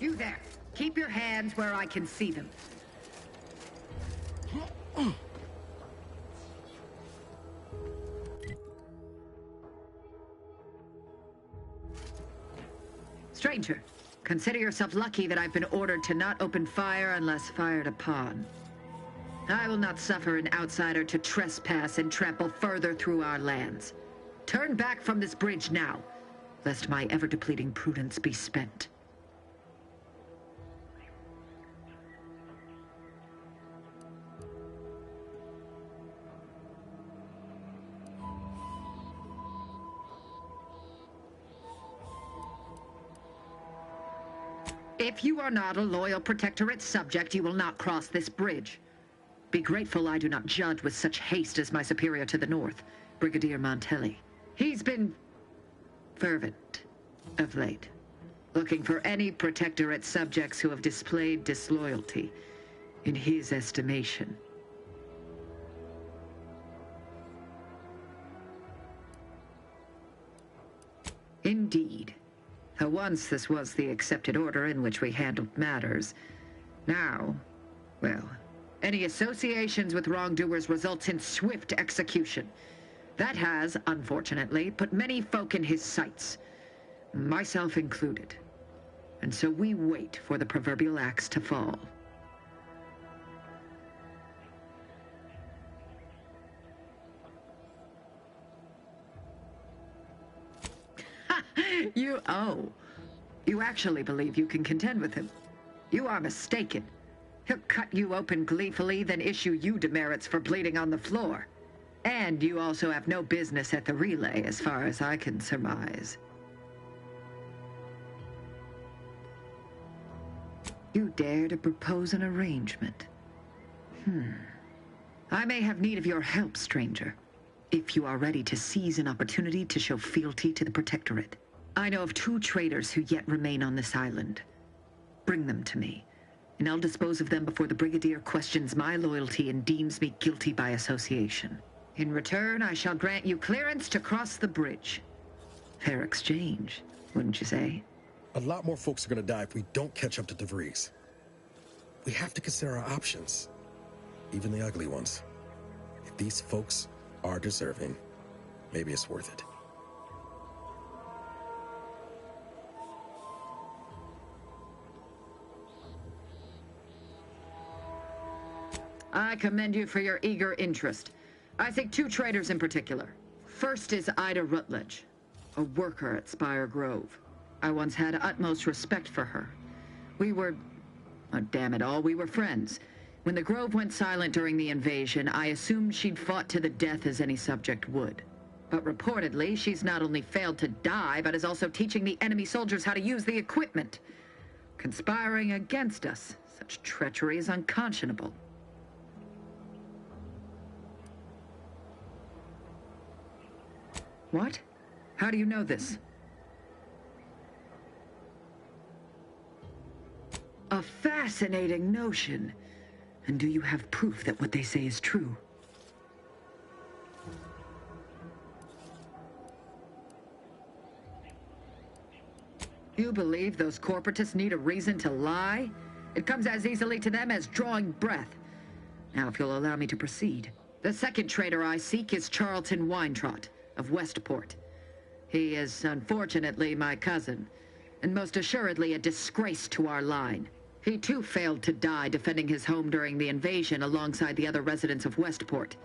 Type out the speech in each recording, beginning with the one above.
You there. Keep your hands where I can see them. Stranger, consider yourself lucky that I've been ordered to not open fire unless fired upon. I will not suffer an outsider to trespass and trample further through our lands. Turn back from this bridge now, lest my ever-depleting prudence be spent. If you are not a loyal Protectorate subject, you will not cross this bridge. Be grateful I do not judge with such haste as my superior to the north, Brigadier Montelli. He's been fervent of late, looking for any Protectorate subjects who have displayed disloyalty in his estimation. Indeed. Though once this was the accepted order in which we handled matters. Now, well, any associations with wrongdoers results in swift execution. That has, unfortunately, put many folk in his sights, myself included. And so we wait for the proverbial axe to fall. You actually believe you can contend with him. You are mistaken. He'll cut you open gleefully, then issue you demerits for bleeding on the floor. And you also have no business at the relay, as far as I can surmise. You dare to propose an arrangement? I may have need of your help, stranger, if you are ready to seize an opportunity to show fealty to the Protectorate. I know of 2 traitors who yet remain on this island. Bring them to me, and I'll dispose of them before the Brigadier questions my loyalty and deems me guilty by association. In return, I shall grant you clearance to cross the bridge. Fair exchange, wouldn't you say? A lot more folks are gonna die if we don't catch up to DeVries. We have to consider our options, even the ugly ones. If these folks are deserving, maybe it's worth it. I commend you for your eager interest. I think 2 traitors in particular. First is Ida Rutledge, a worker at Spire Grove. I once had utmost respect for her. We were... oh, damn it all, we were friends. When the Grove went silent during the invasion, I assumed she'd fought to the death as any subject would. But reportedly, she's not only failed to die, but is also teaching the enemy soldiers how to use the equipment. Conspiring against us. Such treachery is unconscionable. What? How do you know this? A fascinating notion. And do you have proof that what they say is true? You believe those corporatists need a reason to lie? It comes as easily to them as drawing breath. Now, if you'll allow me to proceed. The second traitor I seek is Charlton Weintrott of Westport. He is, unfortunately, my cousin, and most assuredly a disgrace to our line. He too failed to die defending his home during the invasion alongside the other residents of Westport.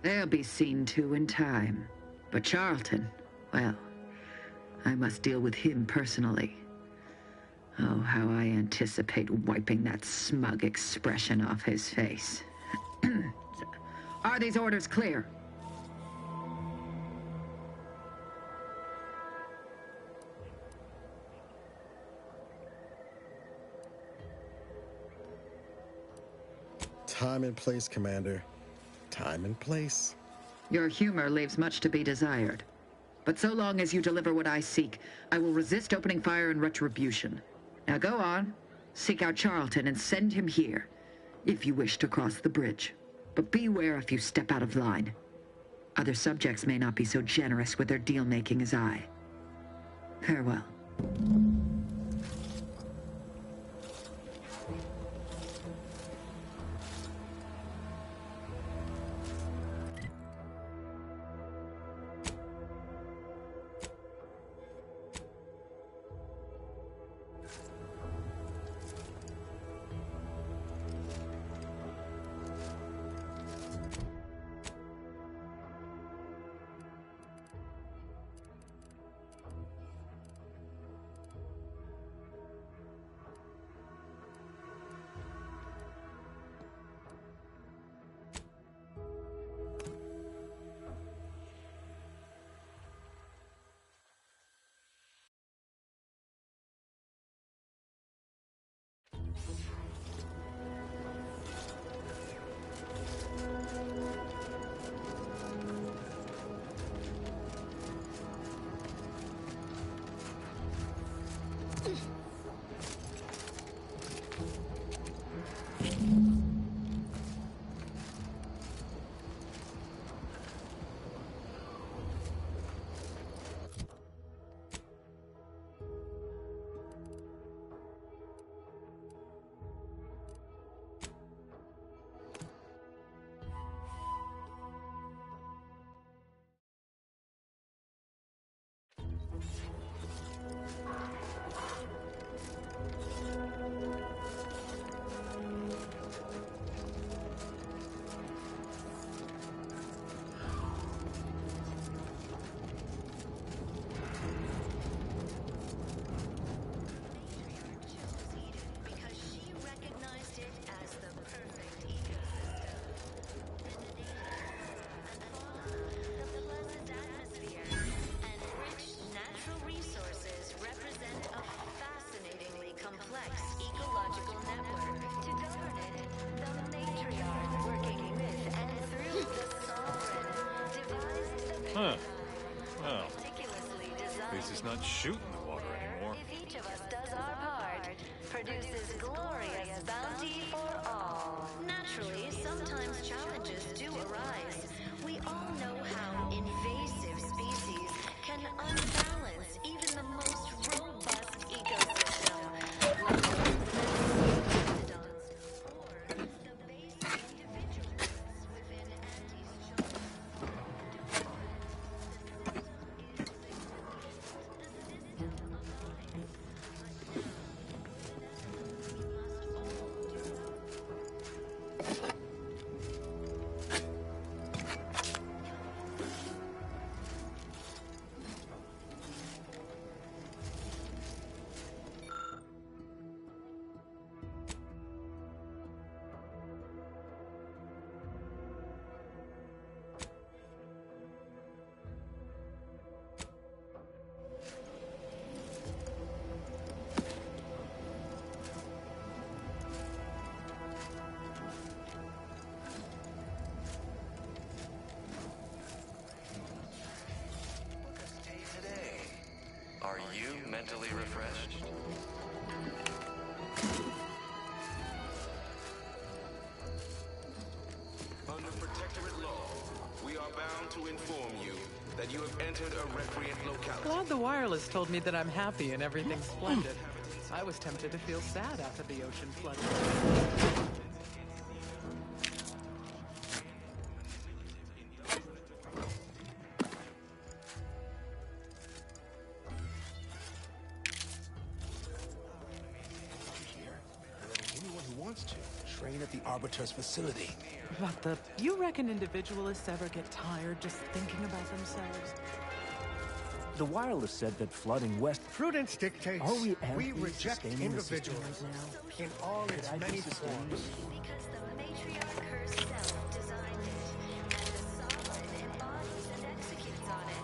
They'll be seen to in time. But Charlton, well, I must deal with him personally. Oh, how I anticipate wiping that smug expression off his face. Are these orders clear? Time and place, Commander. Time and place. Your humor leaves much to be desired. But so long as you deliver what I seek, I will resist opening fire in retribution. Now go on, seek out Charlton and send him here, if you wish to cross the bridge. But beware if you step out of line. Other subjects may not be so generous with their deal-making as I. Farewell. Huh. Well, at least it's not shooting the water anymore. If each of us does our part, produces glorious bounty for all. Naturally, sometimes challenges do arise. We all know how invasive species can unbalance even the most robust ecosystem, like those mastodons or the basic individualists within Auntie's jungle. Are you mentally refreshed? Under protectorate law, we are bound to inform you that you have entered a recreant locality. Glad the wireless told me that I'm happy and everything's splendid. I was tempted to feel sad after the ocean flooded. Anyone who wants to train at the Arbiter's facility. But you reckon individualists ever get tired just thinking about themselves? The wireless said that flooding west... Prudence dictates Are we we reject individuals in all its many forms. Because the matriarch herself designed it, and the sovereign embodies and executes on it.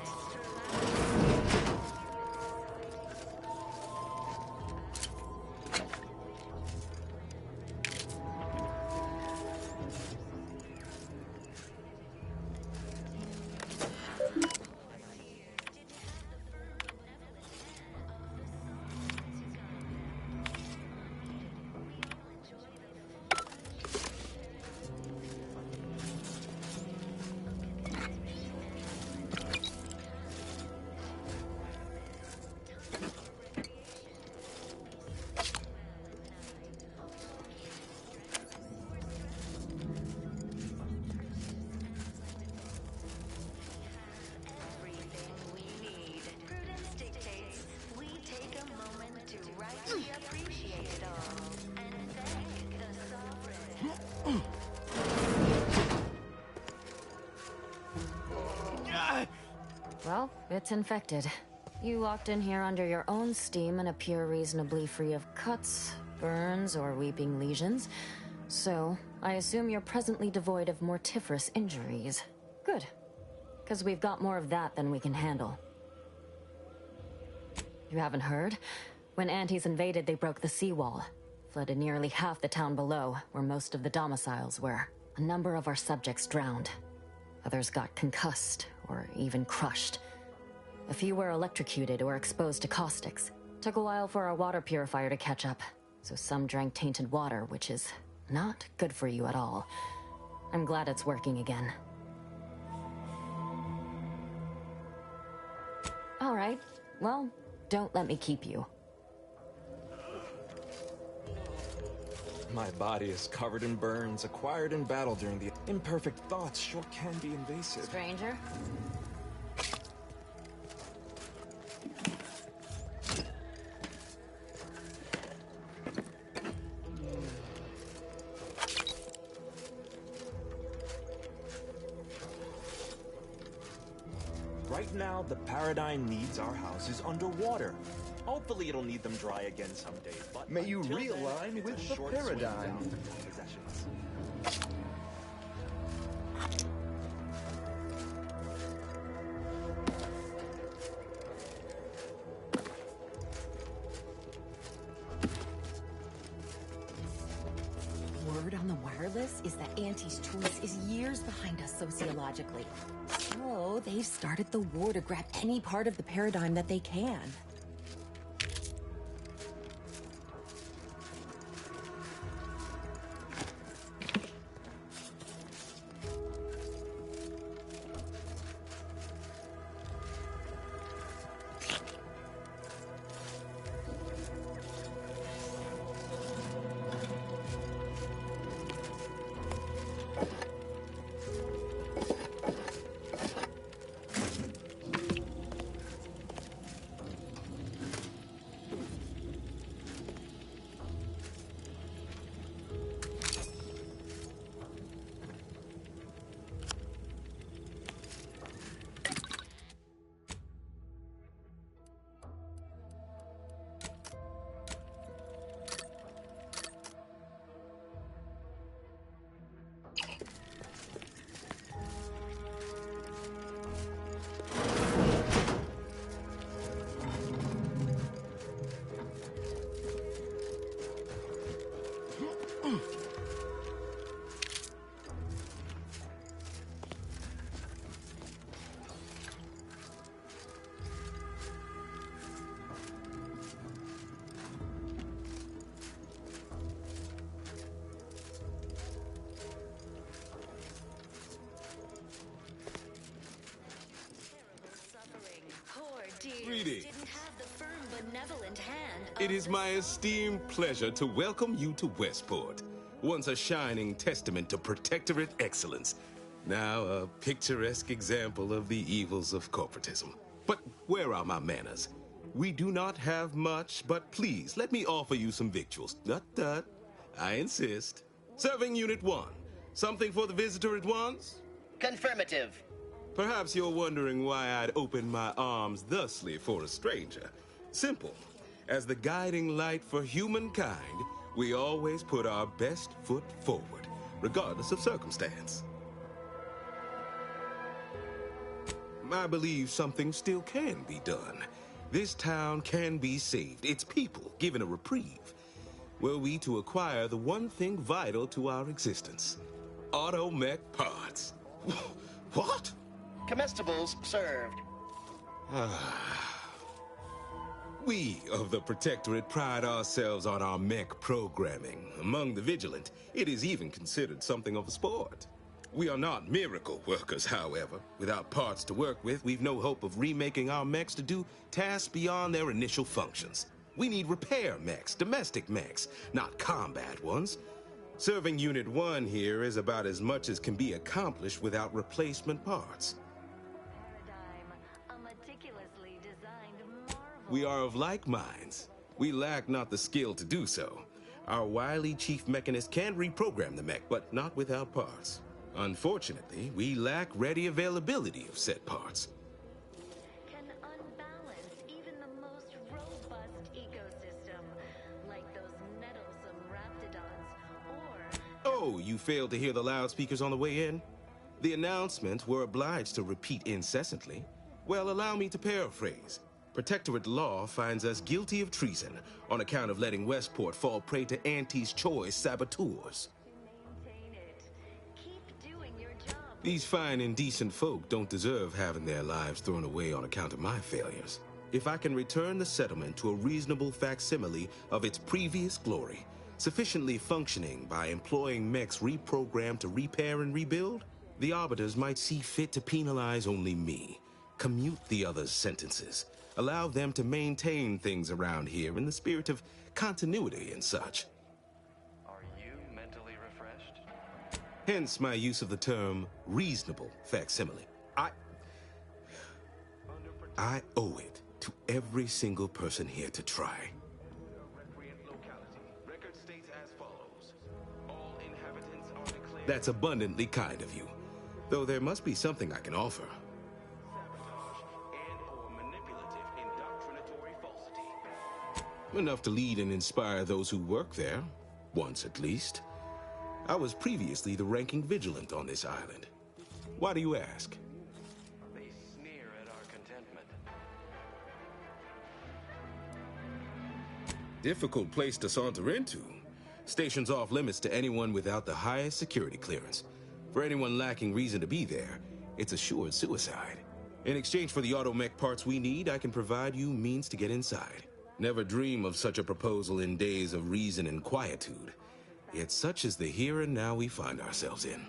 Everything we need. Prudence dictates we take a moment to rightly appreciate it all and thank the sovereign. Well, it's infected. You locked in here under your own steam and appear reasonably free of cuts, burns, or weeping lesions. So, I assume you're presently devoid of mortiferous injuries. Good. Because we've got more of that than we can handle. You haven't heard? When Antes invaded, they broke the seawall. Flooded nearly half the town below, where most of the domiciles were. A number of our subjects drowned. Others got concussed, or even crushed. A few were electrocuted or exposed to caustics. Took a while for our water purifier to catch up, so some drank tainted water, which is not good for you at all. I'm glad it's working again. All right, well, don't let me keep you. My body is covered in burns, acquired in battle during the imperfect thoughts sure can be invasive. Stranger? Right now, the paradigm needs our houses underwater. Hopefully it'll need them dry again someday, but may you until realign then, with it's a the short swing paradigm. down to possessions. Word on the wireless is that Auntie's choice is years behind us sociologically. So they've started the war to grab any part of the paradigm that they can. Greetings. It is my esteemed pleasure to welcome you to Westport, once a shining testament to protectorate excellence, now a picturesque example of the evils of corporatism. But where are my manners? We do not have much, but please let me offer you some victuals. Tut. I insist. Serving Unit 1. Something for the visitor at once? Confirmative. Perhaps you're wondering why I'd open my arms thusly for a stranger. Simple. As the guiding light for humankind, we always put our best foot forward, regardless of circumstance. I believe something still can be done. This town can be saved, its people given a reprieve. Were we to acquire the one thing vital to our existence, automech parts. What? Comestibles served. We of the Protectorate pride ourselves on our mech programming. Among the vigilant, it is even considered something of a sport. We are not miracle workers, however. Without parts to work with, we've no hope of remaking our mechs to do tasks beyond their initial functions. We need repair mechs, domestic mechs, not combat ones. Serving Unit 1 here is about as much as can be accomplished without replacement parts. We are of like minds. We lack not the skill to do so. Our wily chief mechanist can reprogram the mech, but not without parts. Unfortunately, we lack ready availability of said parts. Can unbalance even the most robust ecosystem, like those meddlesome raptidons, or... Oh, you failed to hear the loudspeakers on the way in? The announcements were obliged to repeat incessantly. Well, allow me to paraphrase. Protectorate law finds us guilty of treason on account of letting Westport fall prey to Auntie's choice saboteurs. These fine and decent folk don't deserve having their lives thrown away on account of my failures. if I can return the settlement to a reasonable facsimile of its previous glory, sufficiently functioning by employing mechs reprogrammed to repair and rebuild, the Arbiters might see fit to penalize only me, commute the others' sentences, allow them to maintain things around here in the spirit of continuity and such. Are you mentally refreshed? Hence my use of the term reasonable facsimile. I owe it to every single person here to try. That's abundantly kind of you, though there must be something I can offer. Enough to lead and inspire those who work there, once at least. I was previously the ranking vigilant on this island. Why do you ask? They sneer at our contentment. Difficult place to saunter into. Station's off limits to anyone without the highest security clearance. For anyone lacking reason to be there, it's assured suicide. In exchange for the automech parts we need, I can provide you means to get inside. Never dream of such a proposal in days of reason and quietude. Yet such is the here and now we find ourselves in.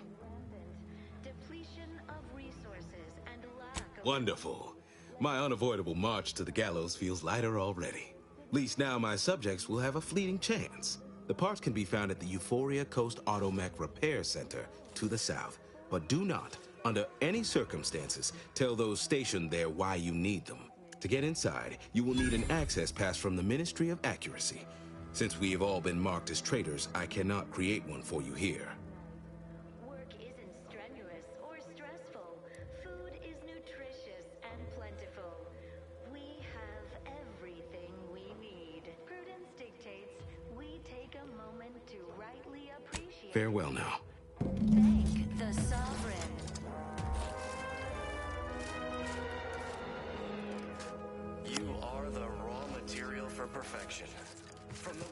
Depletion of resources and lack of... Wonderful. My unavoidable march to the gallows feels lighter already. At least now my subjects will have a fleeting chance. The parts can be found at the Euphoria Coast Automech Repair Center to the south. But do not, under any circumstances, tell those stationed there why you need them. To get inside, you will need an access pass from the Ministry of Accuracy. Since we have all been marked as traitors, I cannot create one for you here. Work isn't strenuous or stressful. Food is nutritious and plentiful. We have everything we need. Prudence dictates we take a moment to rightly appreciate... Farewell now. Thank the Sovereign. You are the raw material for perfection. From the...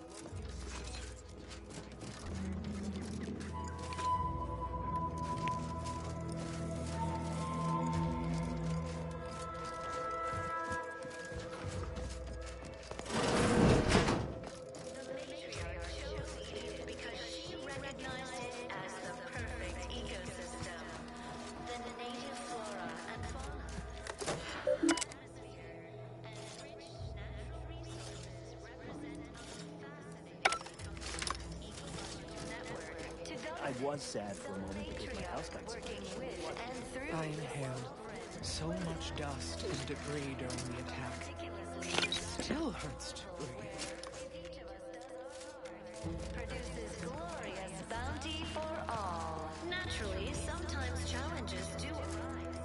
I was sad for a moment because my house got stolen. I inhaled so much dust and debris during the attack. It still hurts to breathe. Produces glorious bounty for all. Naturally, sometimes challenges do arise.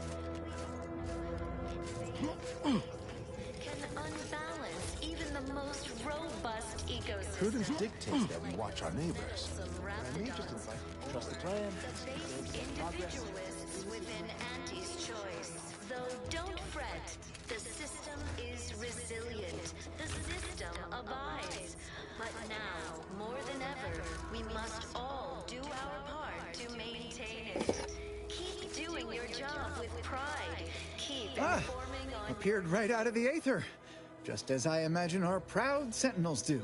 Can unbalance even the most robust ecosystem. Prudence dictates that we watch our neighbors. I may just trust the plan. The base individualists within Auntie's choice. Though don't fret, the system is resilient. The system abides. But now, more than ever, we must all do our part to maintain it. Keep doing your job with pride. Keep informing on... Appeared right out of the aether. Just as I imagine our proud sentinels do.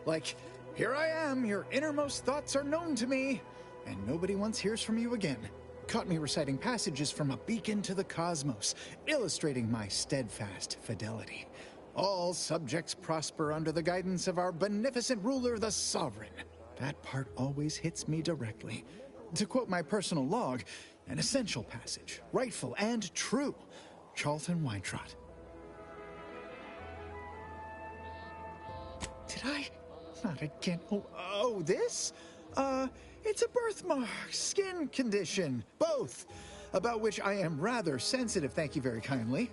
Like, here I am, your innermost thoughts are known to me, and nobody once hears from you again. Caught me reciting passages from a beacon to the cosmos, illustrating my steadfast fidelity. All subjects prosper under the guidance of our beneficent ruler, the Sovereign. That part always hits me directly. To quote my personal log, an essential passage, rightful and true. Charlton Weintrott. Did I? Not again. Oh, this? It's a birthmark, skin condition, both, about which I am rather sensitive, thank you very kindly.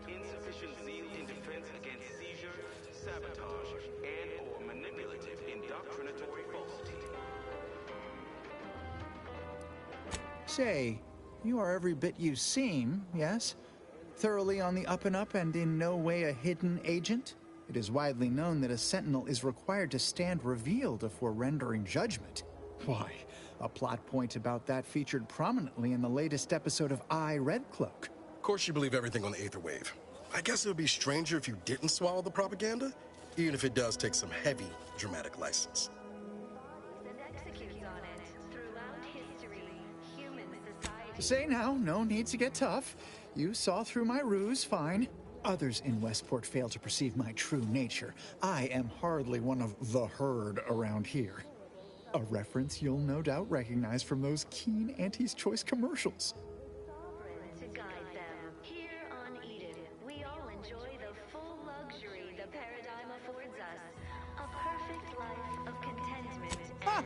Insufficient zeal in defense against seizure, sabotage, and/or manipulative indoctrinatory falsity. Say, you are every bit you seem, yes? Thoroughly on the up and up and in no way a hidden agent? It is widely known that a sentinel is required to stand revealed before rendering judgment. Why, a plot point about that featured prominently in the latest episode of I, Red Cloak. Of course you believe everything on the Aether Wave. I guess it would be stranger if you didn't swallow the propaganda, even if it does take some heavy dramatic license. Say now, no need to get tough. You saw through my ruse, fine. Others in Westport fail to perceive my true nature. I am hardly one of the herd around here. A reference you'll no doubt recognize from those keen Auntie's Choice commercials. To guide them. Here on Eden, we all enjoy the full luxury the paradigm affords us. A perfect life of contentment. Ah,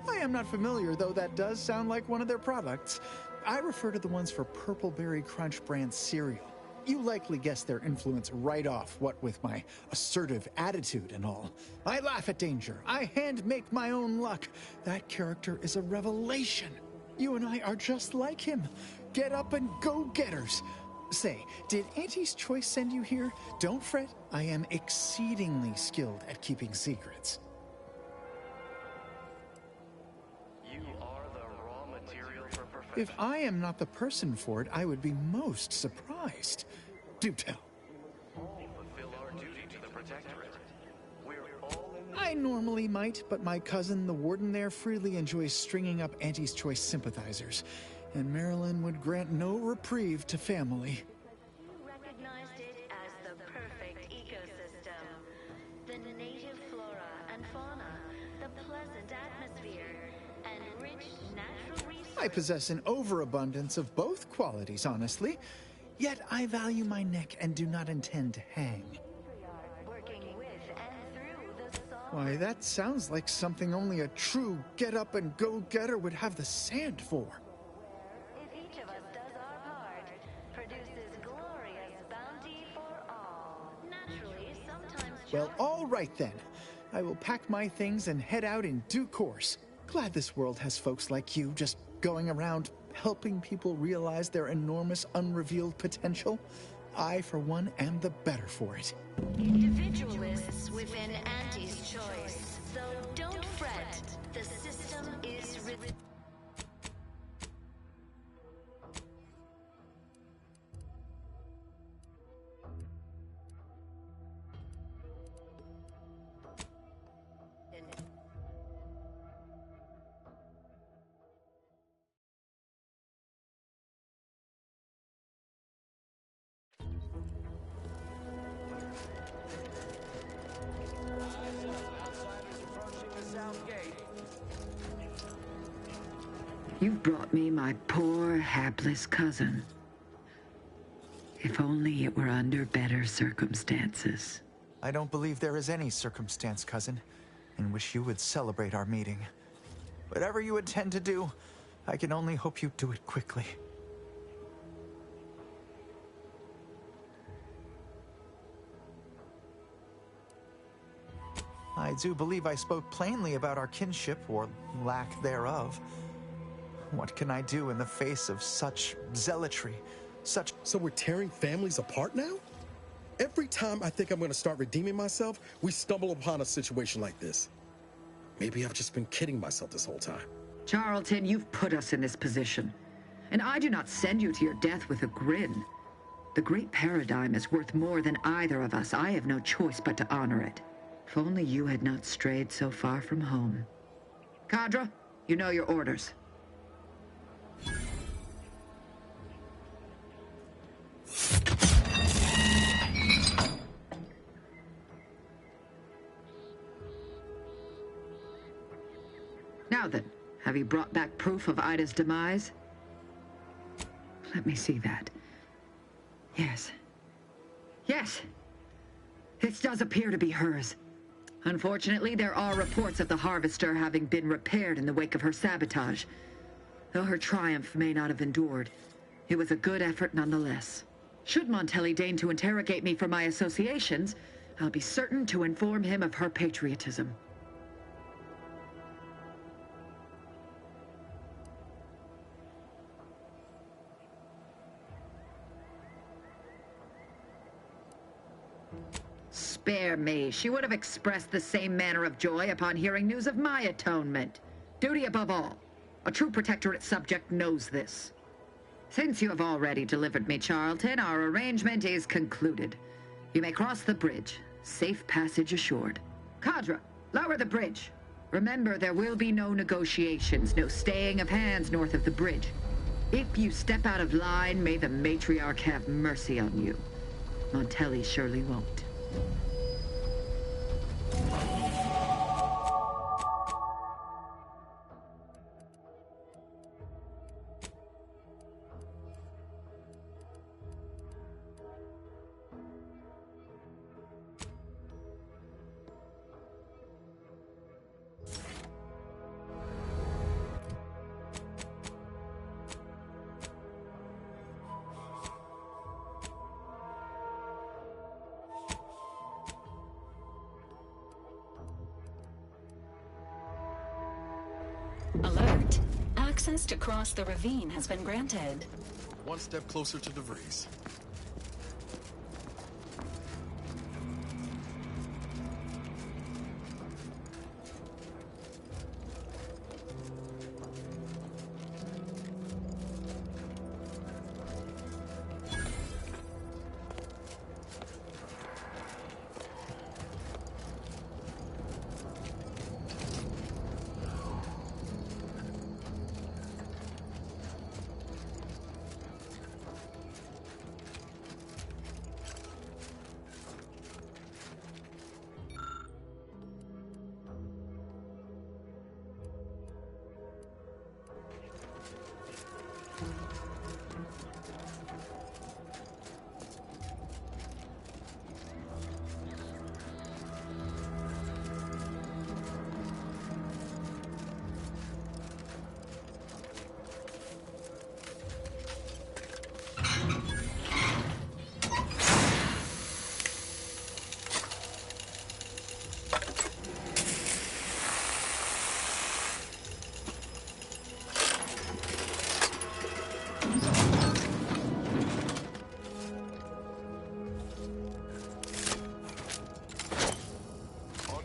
I am not familiar, though that does sound like one of their products. I refer to the ones for Purple Berry Crunch brand cereal. You likely guessed their influence right off, what with my assertive attitude and all. I laugh at danger. I hand make my own luck. That character is a revelation. You and I are just like him. Get up and go-getters. Say, did Auntie's Choice send you here? Don't fret. I am exceedingly skilled at keeping secrets. You are the raw material for perfection. If I am not the person for it, I would be most surprised. Do tell. We fulfill our duty to the Protectorate. We're all in I normally might, but my cousin, the warden there, freely enjoys stringing up Auntie's Choice sympathizers, and Marilyn would grant no reprieve to family. You recognized it as the perfect ecosystem. The native flora and fauna, the pleasant atmosphere, and rich natural resources. I possess an overabundance of both qualities, honestly. Yet I value my neck and do not intend to hang. Working with and through the soul. Why, that sounds like something only a true get-up-and-go-getter would have the sand for. If each of us does our part, produces glorious bounty for all. Naturally, sometimes. Well, all right then. I will pack my things and head out in due course. Glad this world has folks like you just going around helping people realize their enormous unrevealed potential. I, for one, am the better for it. Individualists within Auntie's Choice. So don't fret. The system is You've brought me my poor, hapless cousin. If only it were under better circumstances. I don't believe there is any circumstance, cousin, in which you would celebrate our meeting. Whatever you intend to do, I can only hope you do it quickly. I do believe I spoke plainly about our kinship, or lack thereof. What can I do in the face of such zealotry, such... So we're tearing families apart now? Every time I think I'm going to start redeeming myself, we stumble upon a situation like this. Maybe I've just been kidding myself this whole time. Charlton, you've put us in this position. And I do not send you to your death with a grin. The great paradigm is worth more than either of us. I have no choice but to honor it. If only you had not strayed so far from home. Cadra, you know your orders. Now then, have you brought back proof of Ida's demise? Let me see that. Yes. Yes! This does appear to be hers. Unfortunately, there are reports of the Harvester having been repaired in the wake of her sabotage. Though her triumph may not have endured, it was a good effort nonetheless. Should Montelli deign to interrogate me for my associations, I'll be certain to inform him of her patriotism. Spare me. She would have expressed the same manner of joy upon hearing news of my atonement. Duty above all. A true Protectorate subject knows this. Since you have already delivered me Charlton, our arrangement is concluded. You may cross the bridge. Safe passage assured. Cadra, lower the bridge. Remember, there will be no negotiations, no staying of hands north of the bridge. If you step out of line, may the matriarch have mercy on you. Montelli surely won't. Alert. Access to cross the ravine has been granted. One step closer to DeVries.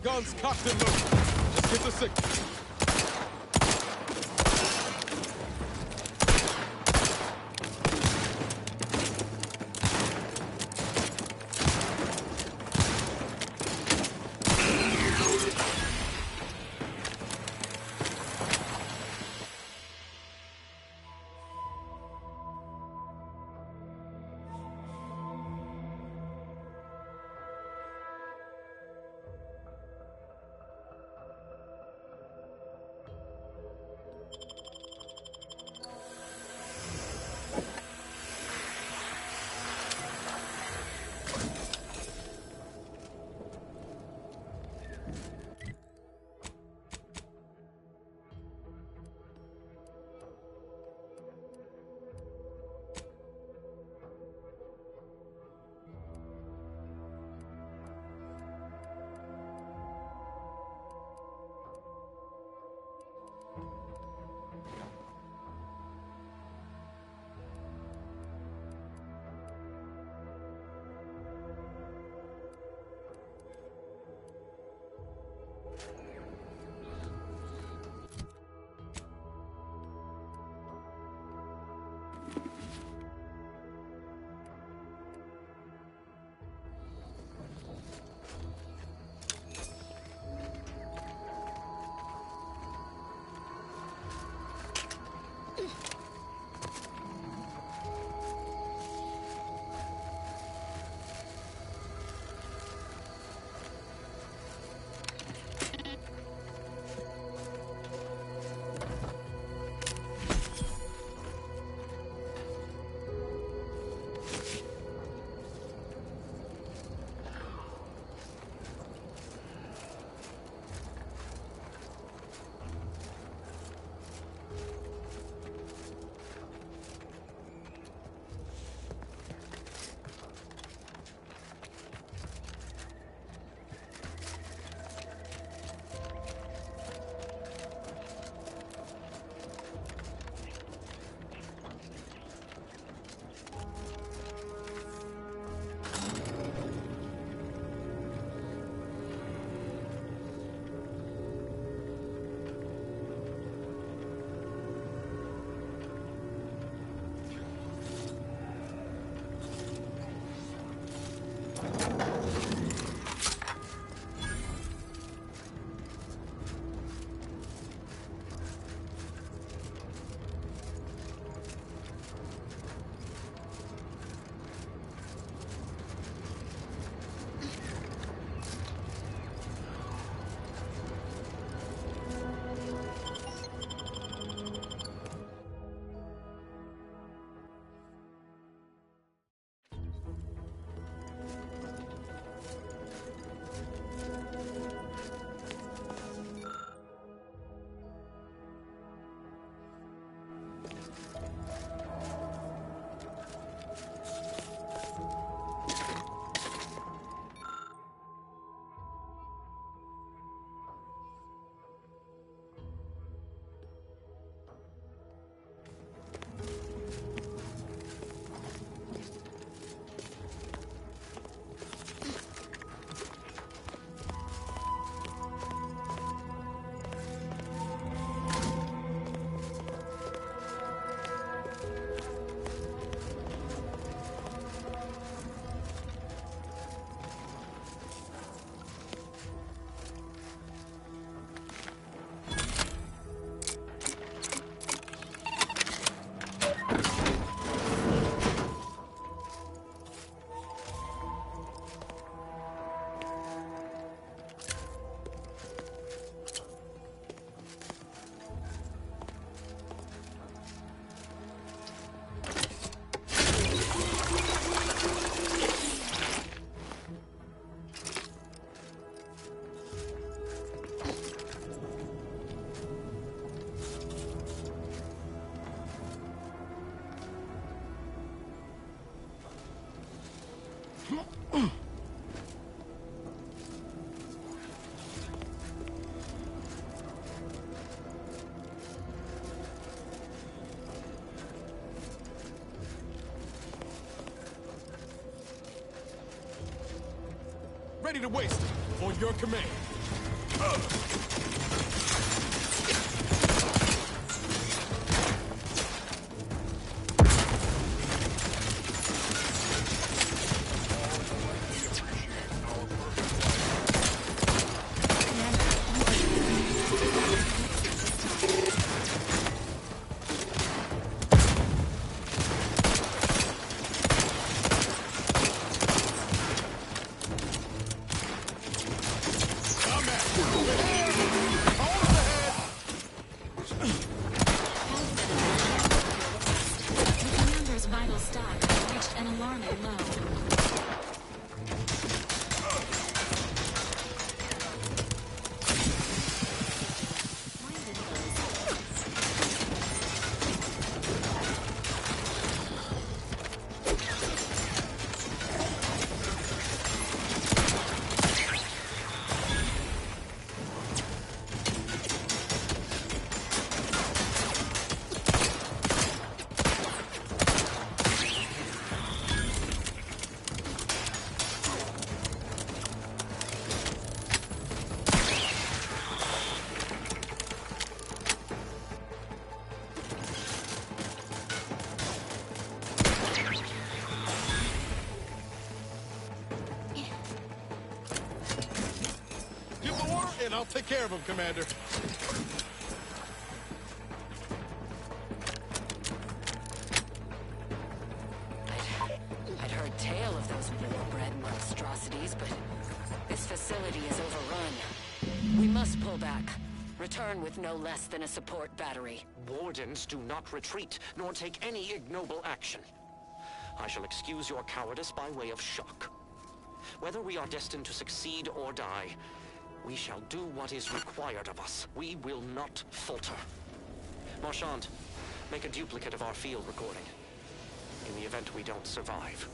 Guns cocked and loaded. Let's get the signal. ready to waste it. On your command. And I'll take care of him, Commander. I'd heard tale of those war-bred monstrosities, but this facility is overrun. We must pull back. Return with no less than a support battery. Wardens do not retreat, nor take any ignoble action. I shall excuse your cowardice by way of shock. Whether we are destined to succeed or die, we shall do what is required of us. We will not falter. Marchand, make a duplicate of our field recording, in the event we don't survive.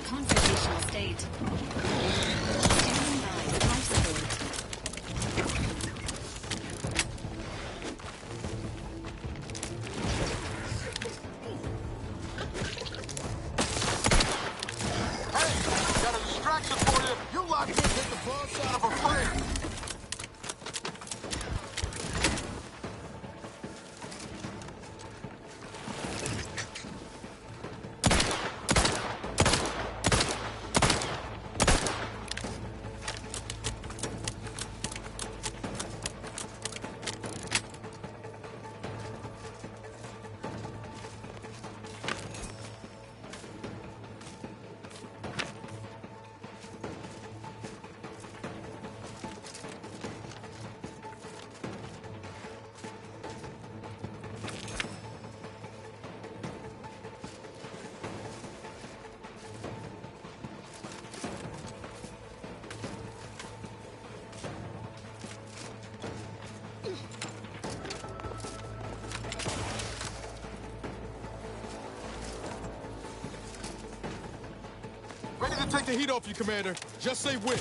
Confrontational state. Standing by with life support. Hey, got a distraction for you. You locked in, take the boss out of a friend. Ready to take the heat off you, Commander. Just say when.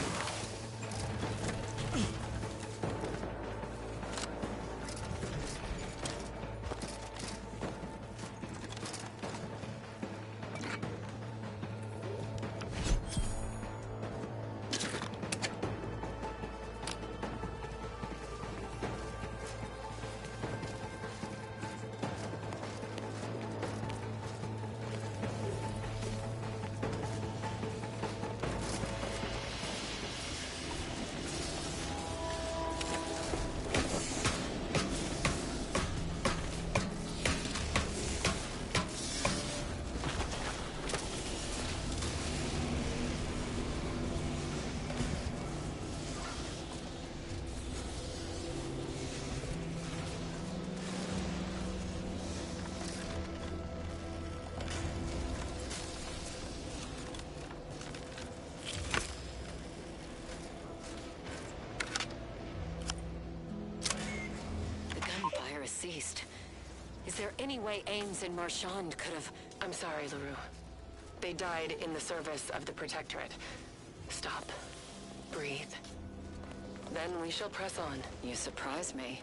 any way Ames and Marchand could have... I'm sorry, LaRue. They died in the service of the Protectorate. Stop. Breathe. Then we shall press on. You surprise me.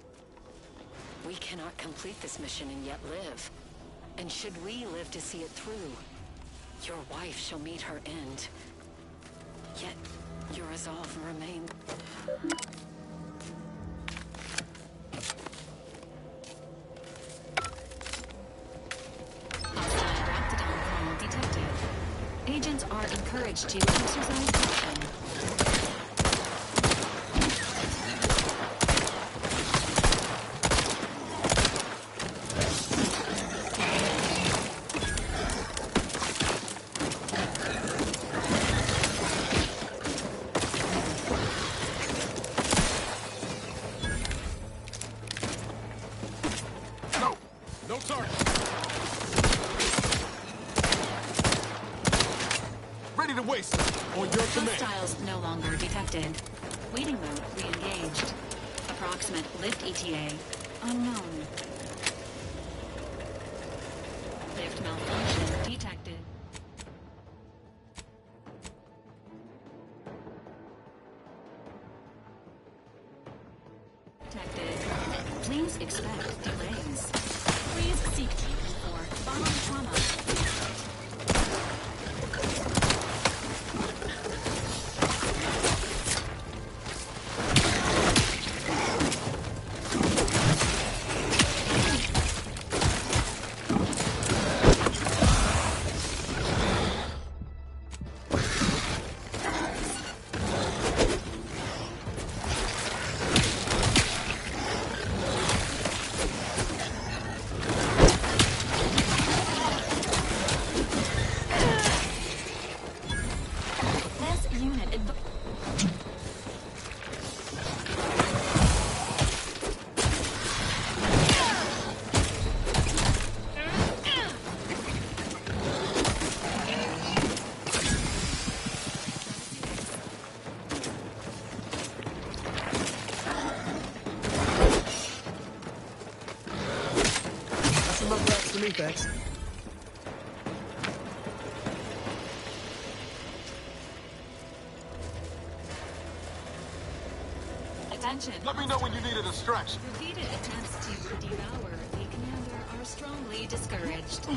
We cannot complete this mission and yet live. And should we live to see it through, your wife shall meet her end. Yet, your resolve remains. Hostile lockdown panel detected. Agents are encouraged to exercise caution. No target. Ready to waste on your command. Hostiles no longer detected. Waiting mode re-engaged. Approximate lift ETA unknown. Lift malfunction detected. Detected. Please expect delays. Please seek treatment for bomb trauma. Some upgrades for me, thanks. Attention. Let me know when you need a distraction. Repeated attempts to devour the commander are strongly discouraged.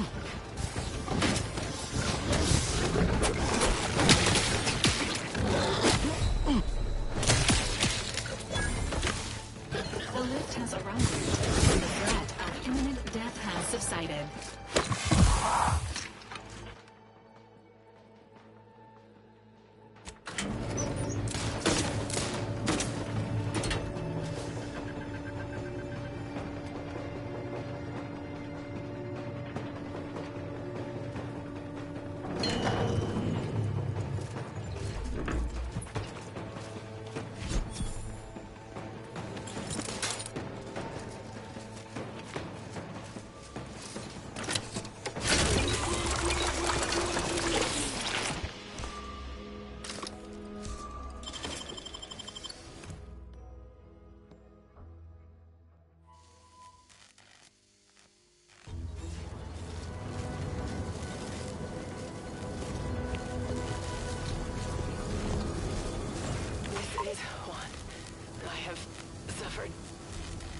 The lift has arrived. The threat of imminent death has subsided.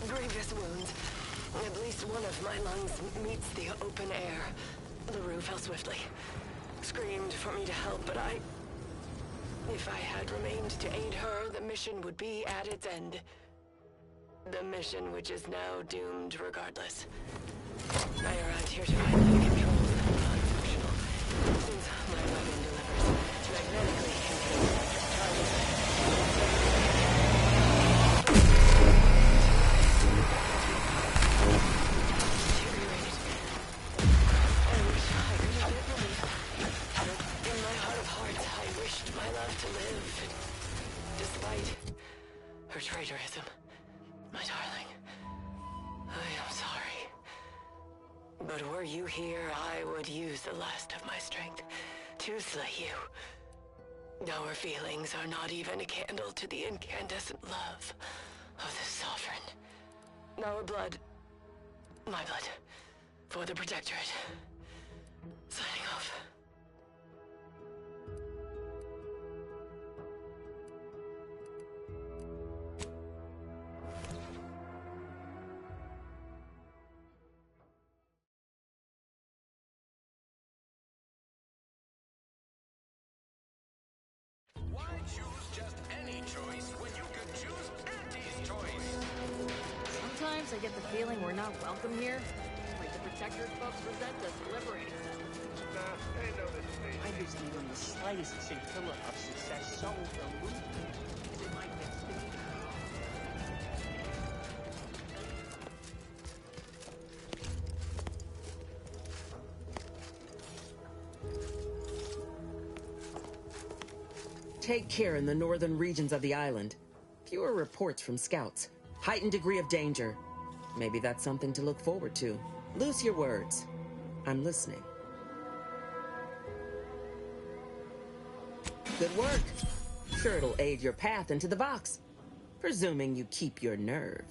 Grievous wounds. At least one of my lungs meets the open air. LaRue fell swiftly. Screamed for me to help, but if I had remained to aid her, the mission would be at its end. The mission which is now doomed regardless. I arrived here to find the controls non-functional. Since my weapon delivers magnetically contained charges. To live, despite her traitorism. My darling, I am sorry. But were you here, I would use the last of my strength to slay you. Our feelings are not even a candle to the incandescent love of the Sovereign. Our blood, my blood, For the Protectorate. Signing off. Why choose just any choice when you could choose Auntie's choice? Sometimes I get the feeling we're not welcome here. Like the Protectorate folks resent us liberating them. Nah, they know this is me. I just need them the slightest scintilla of success so elusive. Is it my destiny? Take care in the northern regions of the island. Fewer reports from scouts. Heightened degree of danger. Maybe that's something to look forward to. Loose your words. I'm listening. Good work. Sure it'll aid your path into the box. Presuming you keep your nerve.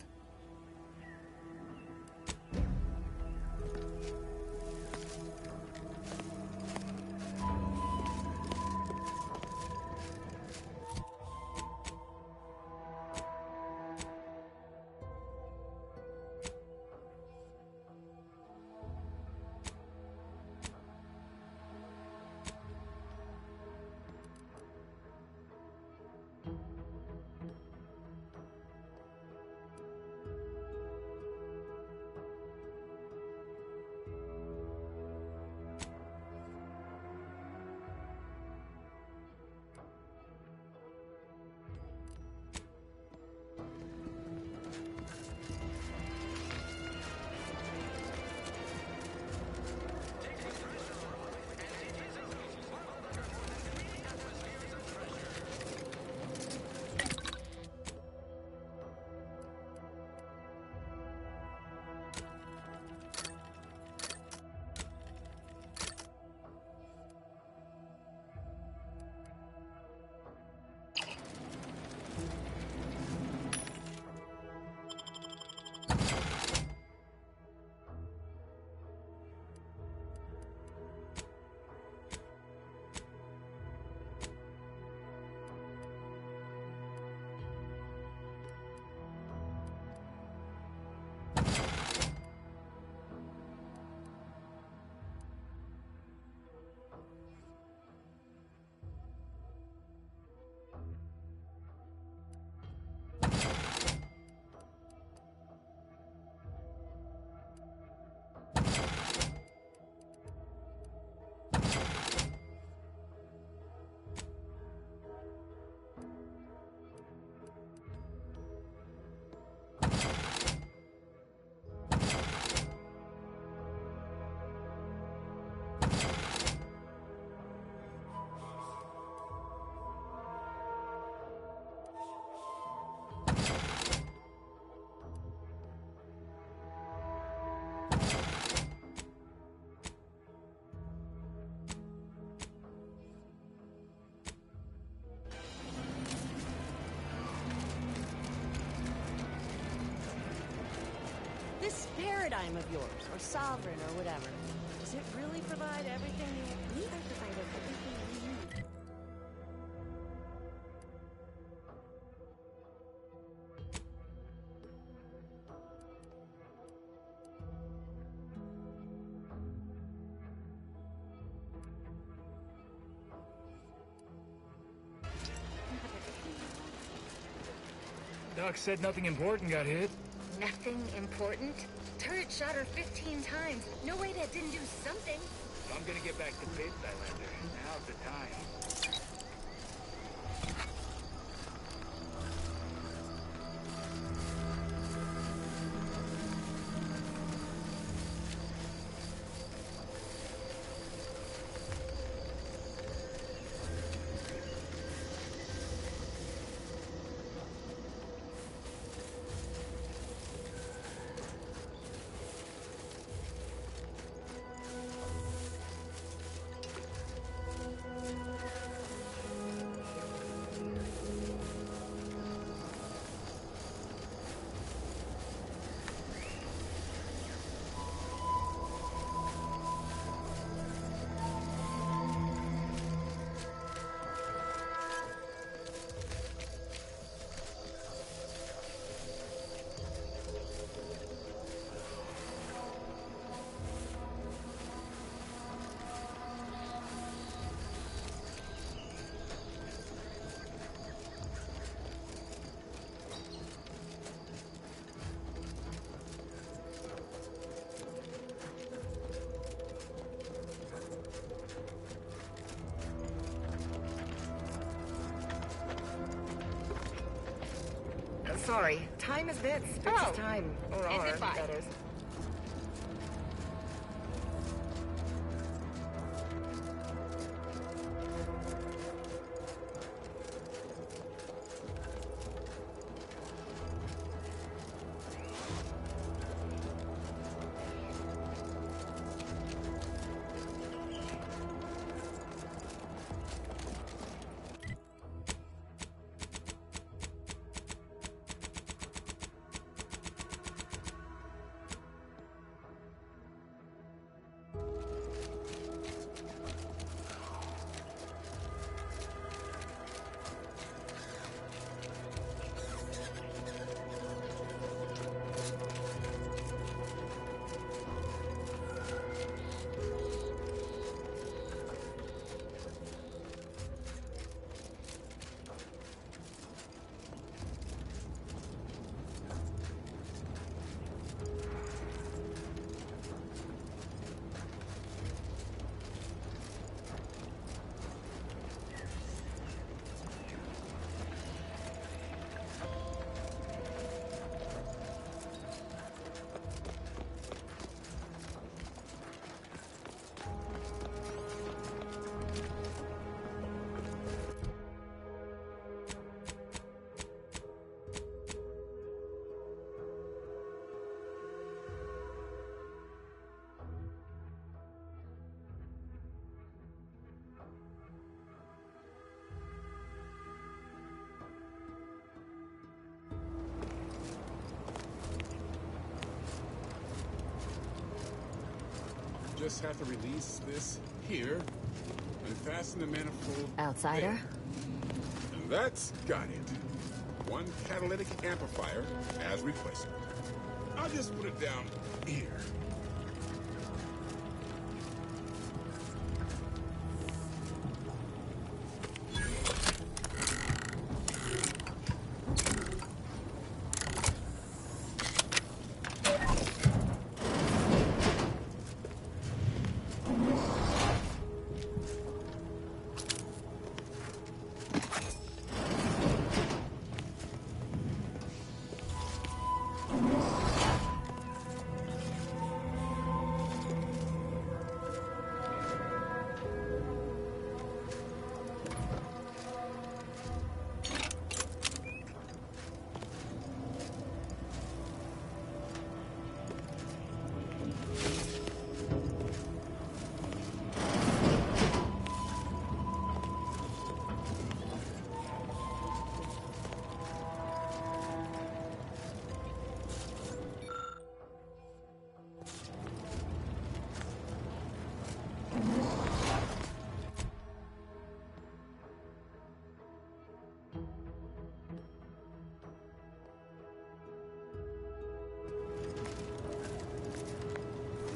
This paradigm of yours, or sovereign, or whatever, does it really provide everything you need? I provide everything you need. Doc said nothing important got hit. Nothing important? Turret shot her 15 times. No way that didn't do something. I'm gonna get back to Bit, Highlander. Now's the time. Sorry. Time is bits. Bits is time. Or Is are, it fine? that is. Just have to release this here and fasten the manifold Outsider? there. And that's got it. One catalytic amplifier as requested. I'll just put it down here.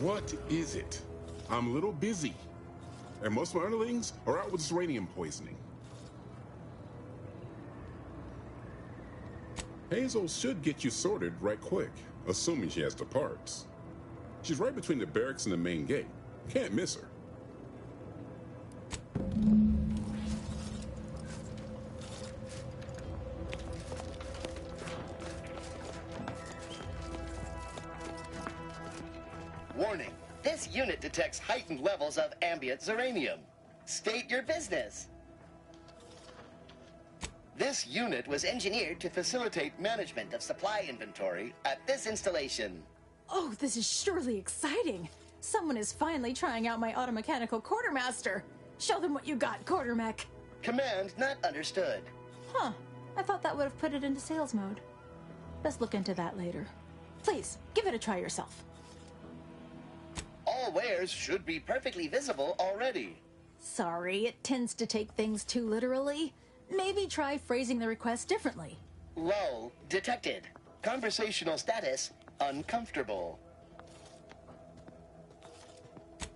What is it? I'm a little busy. And most of my underlings are out with this uranium poisoning. Hazel should get you sorted right quick, assuming she has the parts. She's right between the barracks and the main gate. Can't miss her. Warning. This unit detects heightened levels of ambient uranium. State your business. This unit was engineered to facilitate management of supply inventory at this installation. Oh, this is surely exciting. Someone is finally trying out my automechanical quartermaster. Show them what you got, quartermech. Command not understood. Huh. I thought that would have put it into sales mode. Let's look into that later. Please, give it a try yourself. All wares should be perfectly visible already. Sorry, it tends to take things too literally. Maybe try phrasing the request differently. Lull detected. Conversational status uncomfortable.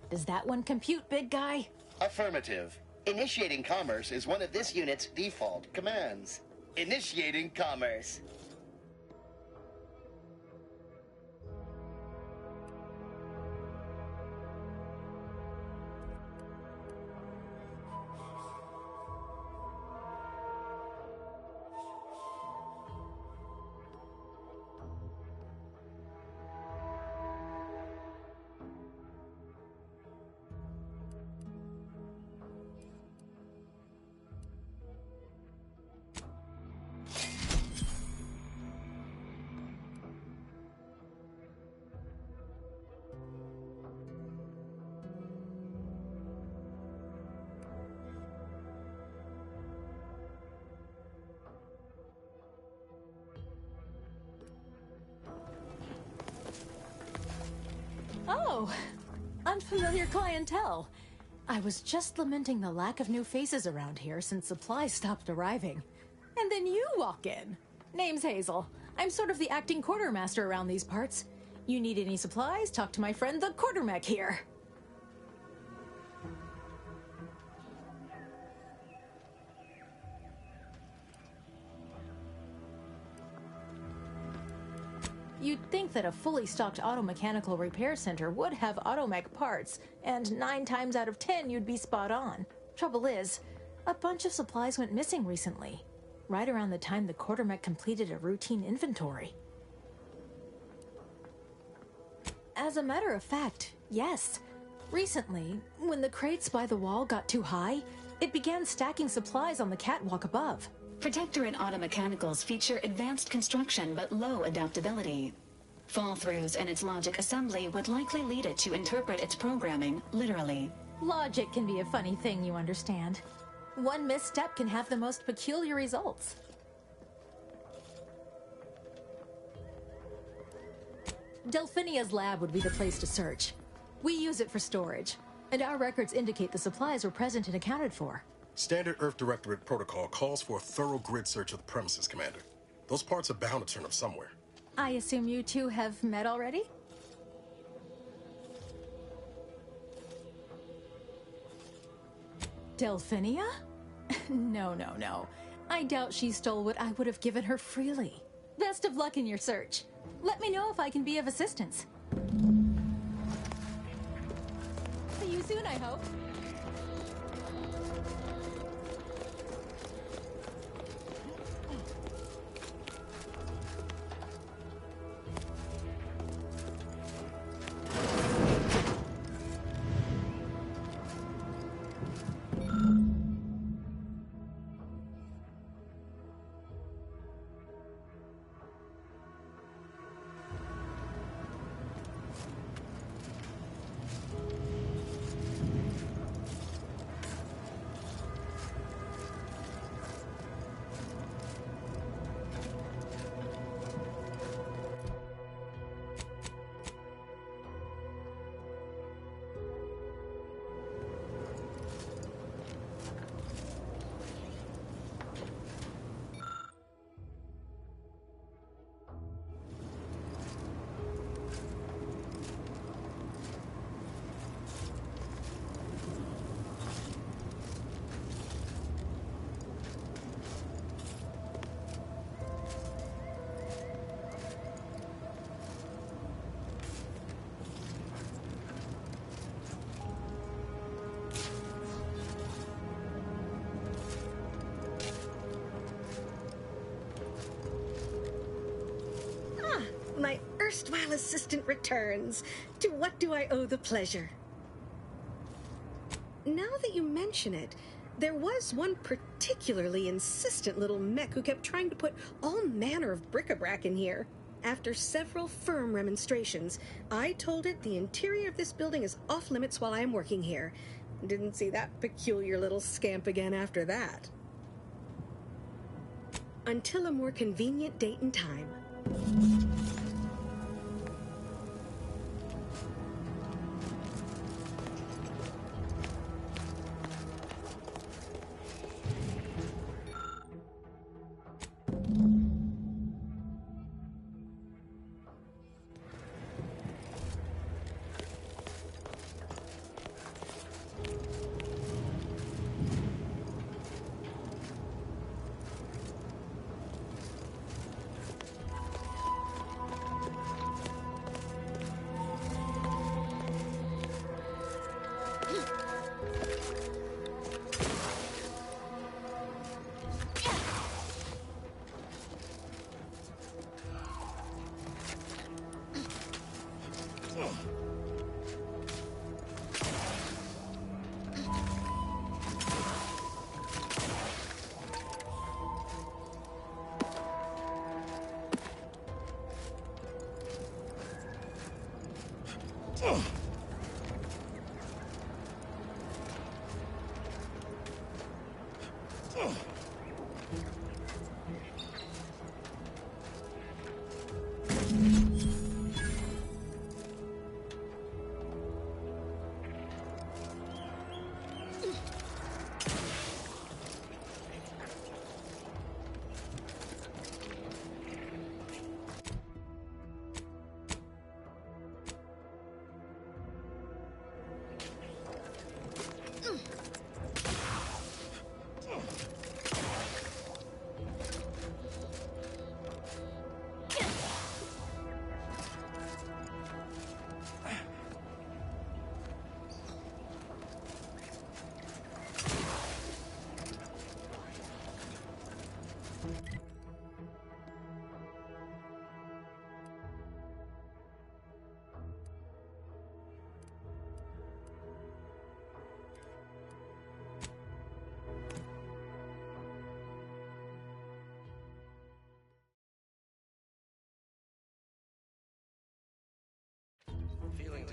Does that one compute, big guy? Affirmative. Initiating commerce is one of this unit's default commands. Initiating commerce. Oh, unfamiliar clientele. I was just lamenting the lack of new faces around here since supplies stopped arriving. And then you walk in. Name's Hazel. I'm sort of the acting quartermaster around these parts. You need any supplies, talk to my friend the quartermech here. You'd think that a fully stocked auto-mechanical repair center would have automech parts, and 9 times out of 10 you'd be spot on. Trouble is, a bunch of supplies went missing recently, right around the time the quartermech completed a routine inventory. As a matter of fact, yes. Recently, when the crates by the wall got too high, it began stacking supplies on the catwalk above. Protectorate automechanicals feature advanced construction but low adaptability. Fall-throughs in its logic assembly would likely lead it to interpret its programming literally. Logic can be a funny thing, you understand. One misstep can have the most peculiar results. Delphinia's lab would be the place to search. We use it for storage, and our records indicate the supplies were present and accounted for. Standard Earth Directorate protocol calls for a thorough grid search of the premises, Commander. Those parts are bound to turn up somewhere. I assume you two have met already? Delphinia? No. I doubt she stole what I would have given her freely. Best of luck in your search. Let me know if I can be of assistance. See you soon, I hope. My erstwhile assistant returns. To what do I owe the pleasure? Now that you mention it, there was one particularly insistent little mech who kept trying to put all manner of bric-a-brac in here. After several firm remonstrations, I told it the interior of this building is off limits while I am working here. Didn't see that peculiar little scamp again after that. Until a more convenient date and time.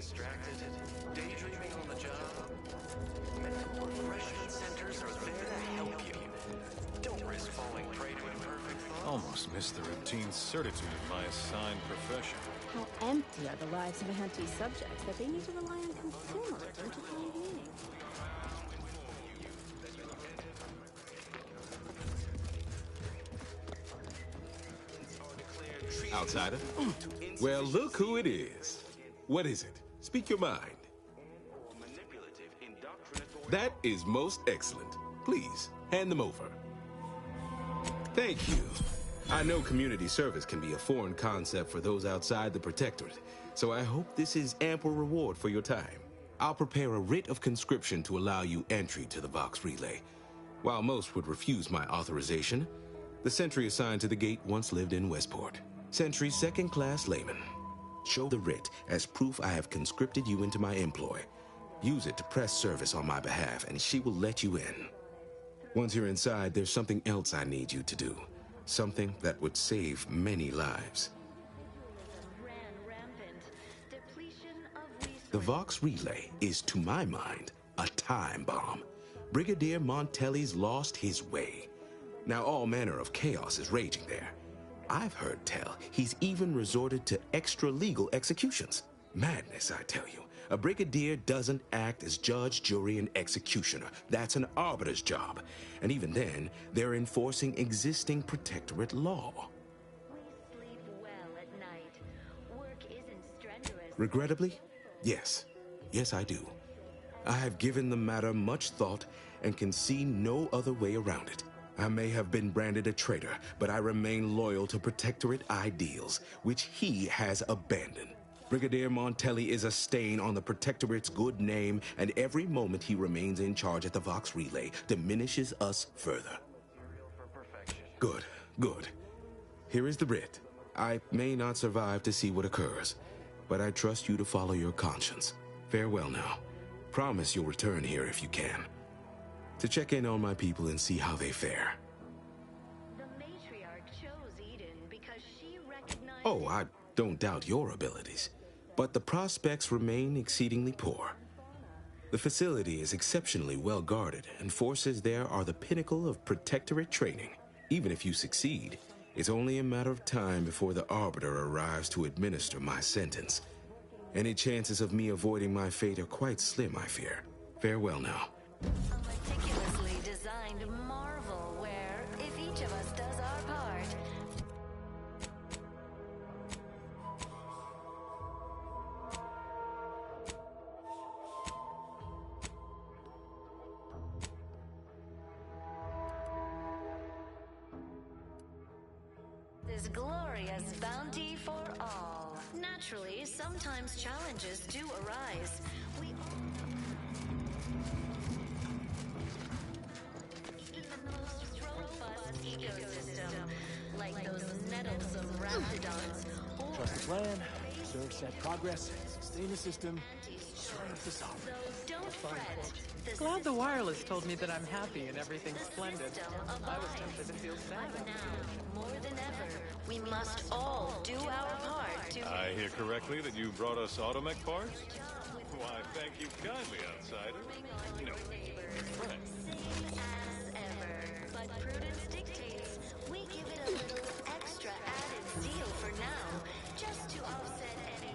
distracted, daydreaming on the job, mental refreshment centers are there to help you. Don't risk falling prey to imperfect thoughts. Almost missed the routine certitude of my assigned profession. How empty are the lives of empty subjects that they need to rely on consumers to find meaning? Outsider? Well, look who it is. What is it? Speak your mind. That is most excellent. Please, hand them over. Thank you. I know community service can be a foreign concept for those outside the Protectorate, so I hope this is ample reward for your time. I'll prepare a writ of conscription to allow you entry to the Vox Relay. While most would refuse my authorization, the sentry assigned to the gate once lived in Westport. Sentry second-class layman. Show the writ as proof I have conscripted you into my employ. Use it to press service on my behalf, and she will let you in. Once you're inside, there's something else I need you to do. Something that would save many lives. The Vox Relay is, to my mind, a time bomb. Brigadier Montelli's lost his way. Now all manner of chaos is raging there. I've heard tell he's even resorted to extra-legal executions. Madness, I tell you. A brigadier doesn't act as judge, jury, and executioner. That's an arbiter's job. And even then, they're enforcing existing Protectorate law. We sleep well at night. Work isn't strenuous. Regrettably, yes. Yes, I do. I have given the matter much thought and can see no other way around it. I may have been branded a traitor, but I remain loyal to Protectorate ideals, which he has abandoned. Brigadier Montelli is a stain on the Protectorate's good name, and every moment he remains in charge at the Vox Relay diminishes us further. Good, good. Here is the writ. I may not survive to see what occurs, but I trust you to follow your conscience. Farewell now. Promise you'll return here if you can, to check in on my people and see how they fare. The matriarch chose Eden because she recognized... Oh, I don't doubt your abilities, but the prospects remain exceedingly poor. The facility is exceptionally well guarded, and forces there are the pinnacle of Protectorate training. Even if you succeed, it's only a matter of time before the Arbiter arrives to administer my sentence. Any chances of me avoiding my fate are quite slim, I fear. Farewell now. A meticulously designed marvel where, if each of us does our part... This glorious bounty for all. Naturally, sometimes challenges do arise. We all robust ecosystem, like those nettles of raptidons, or Trust the plan, observe set progress, stay in the system, serve the sovereign. so don't fret. The Glad the wireless told me that I'm happy and everything's splendid. I was tempted to feel sad. now, more than ever, we must all do our part to... I hear correctly that you brought us automech parts? Why, thank you kindly, outsider. No. Same as ever. But prudence dictates we give it a little extra added zeal for now, just to offset any...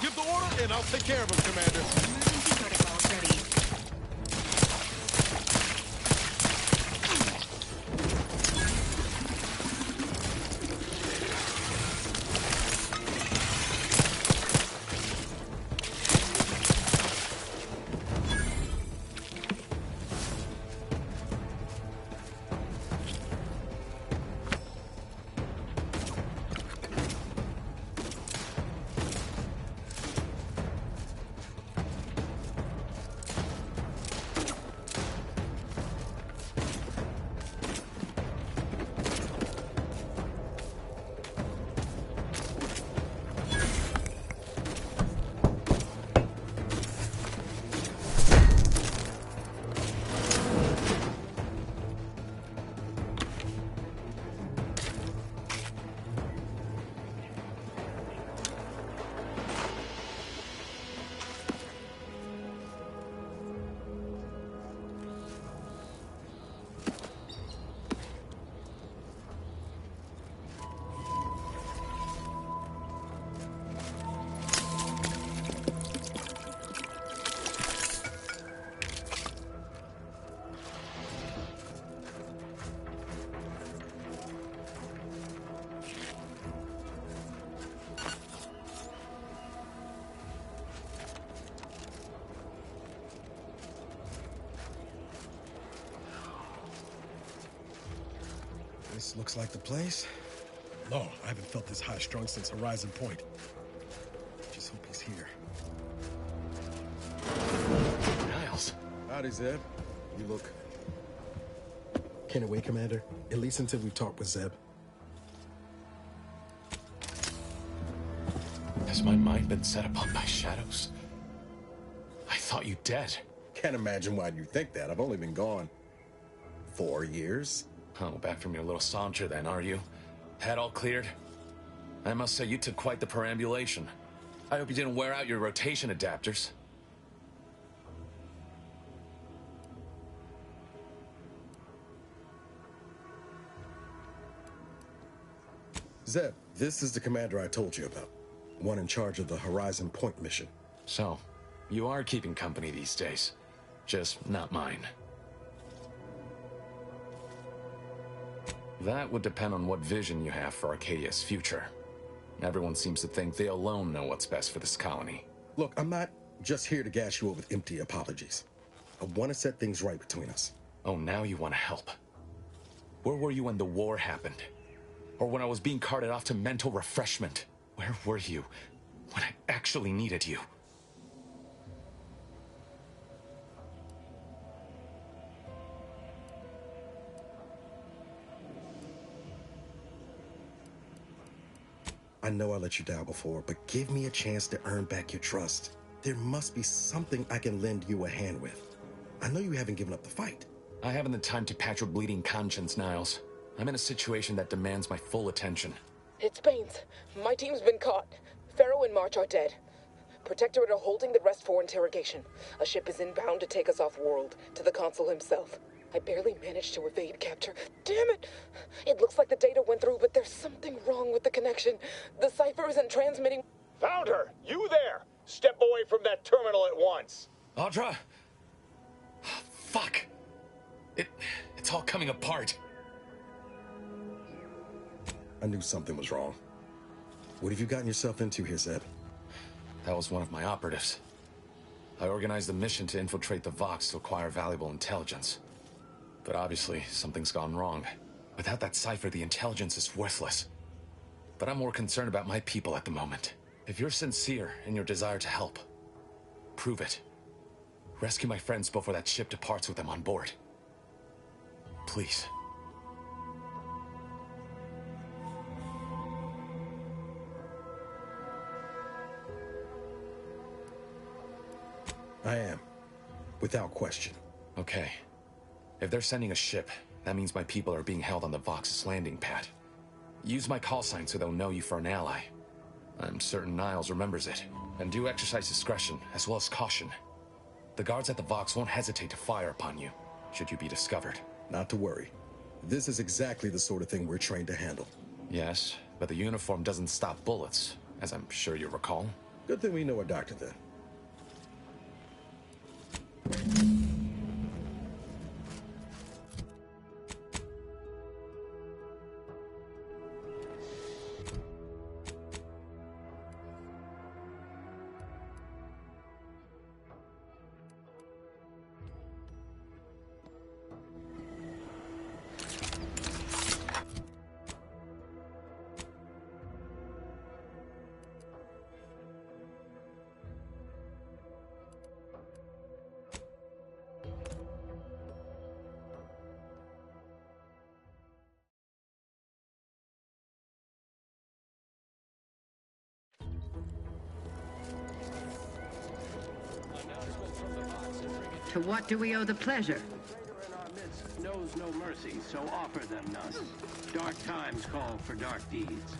Give the order, and I'll take care of him, Commander. Emergency protocols ready. This looks like the place. No, I haven't felt this high-strung since Horizon Point. Just hope he's here. Niles. Howdy, Zeb. You look... Can't wait, Commander. At least until we talk with Zeb. Has my mind been set upon by shadows? I thought you dead. Can't imagine why you think that. I've only been gone 4 years. Oh, back from your little saunter then, are you? Head all cleared? I must say you took quite the perambulation. I hope you didn't wear out your rotation adapters. Zeb, this is the commander I told you about. One in charge of the Horizon Point mission. So, you are keeping company these days. Just not mine. That would depend on what vision you have for Arcadia's future. Everyone seems to think they alone know what's best for this colony. Look, I'm not just here to gas you up with empty apologies. I want to set things right between us. Oh, now you want to help. Where were you when the war happened? Or when I was being carted off to mental refreshment? Where were you when I actually needed you? I know I let you down before, but give me a chance to earn back your trust. There must be something I can lend you a hand with. I know you haven't given up the fight. I haven't the time to patch your bleeding conscience, Niles. I'm in a situation that demands my full attention. It's Baines. My team's been caught. Pharaoh and March are dead. Protectorate are holding the rest for interrogation. A ship is inbound to take us off-world, to the consul himself. I barely managed to evade capture. Damn it! It looks like the data went through, but there's something wrong with the connection. The cipher isn't transmitting... Found her! You there! Step away from that terminal at once! Audra! Fuck! It's all coming apart. I knew something was wrong. What have you gotten yourself into here, Zeb? That was one of my operatives. I organized a mission to infiltrate the Vox to acquire valuable intelligence. But obviously, something's gone wrong. Without that cipher, the intelligence is worthless. But I'm more concerned about my people at the moment. If you're sincere in your desire to help, prove it. Rescue my friends before that ship departs with them on board. Please. I am. Without question. Okay. If they're sending a ship, that means my people are being held on the Vox's landing pad. Use my call sign so they'll know you for an ally. I'm certain Niles remembers it. And do exercise discretion, as well as caution. The guards at the Vox won't hesitate to fire upon you, should you be discovered. Not to worry. This is exactly the sort of thing we're trained to handle. Yes, but the uniform doesn't stop bullets, as I'm sure you recall. Good thing we know a doctor then. To what do we owe the pleasure? Knows no mercy, so offer them none. Dark times call for dark deeds.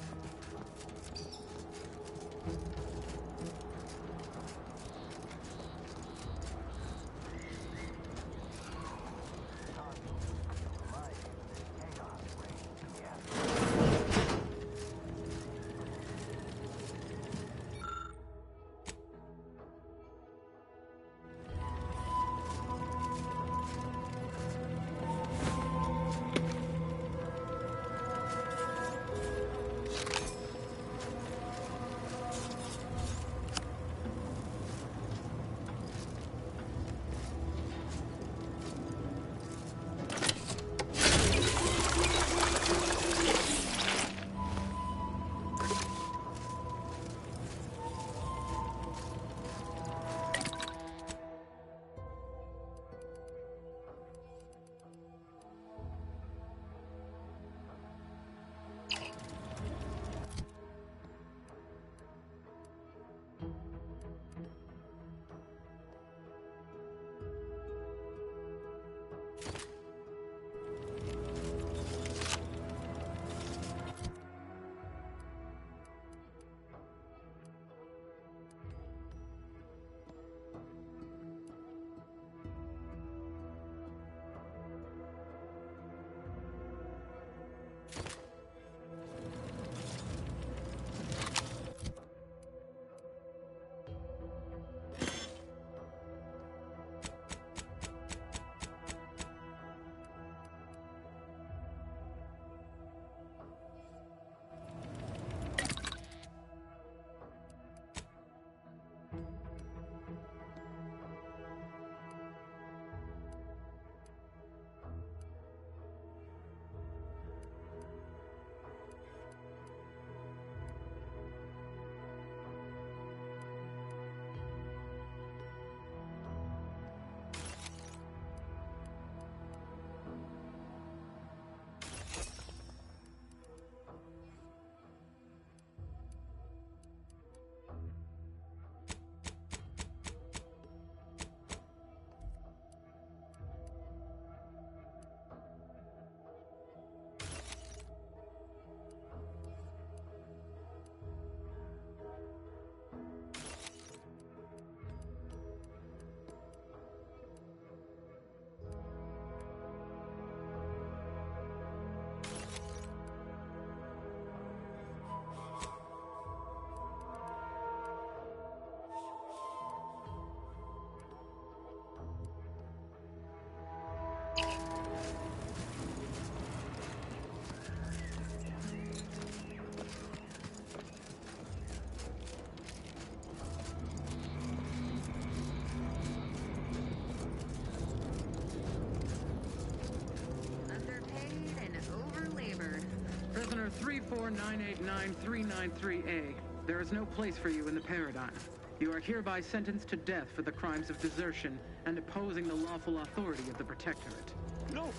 4989393A. There is no place for you in the paradigm. You are hereby sentenced to death for the crimes of desertion and opposing the lawful authority of the Protectorate. No!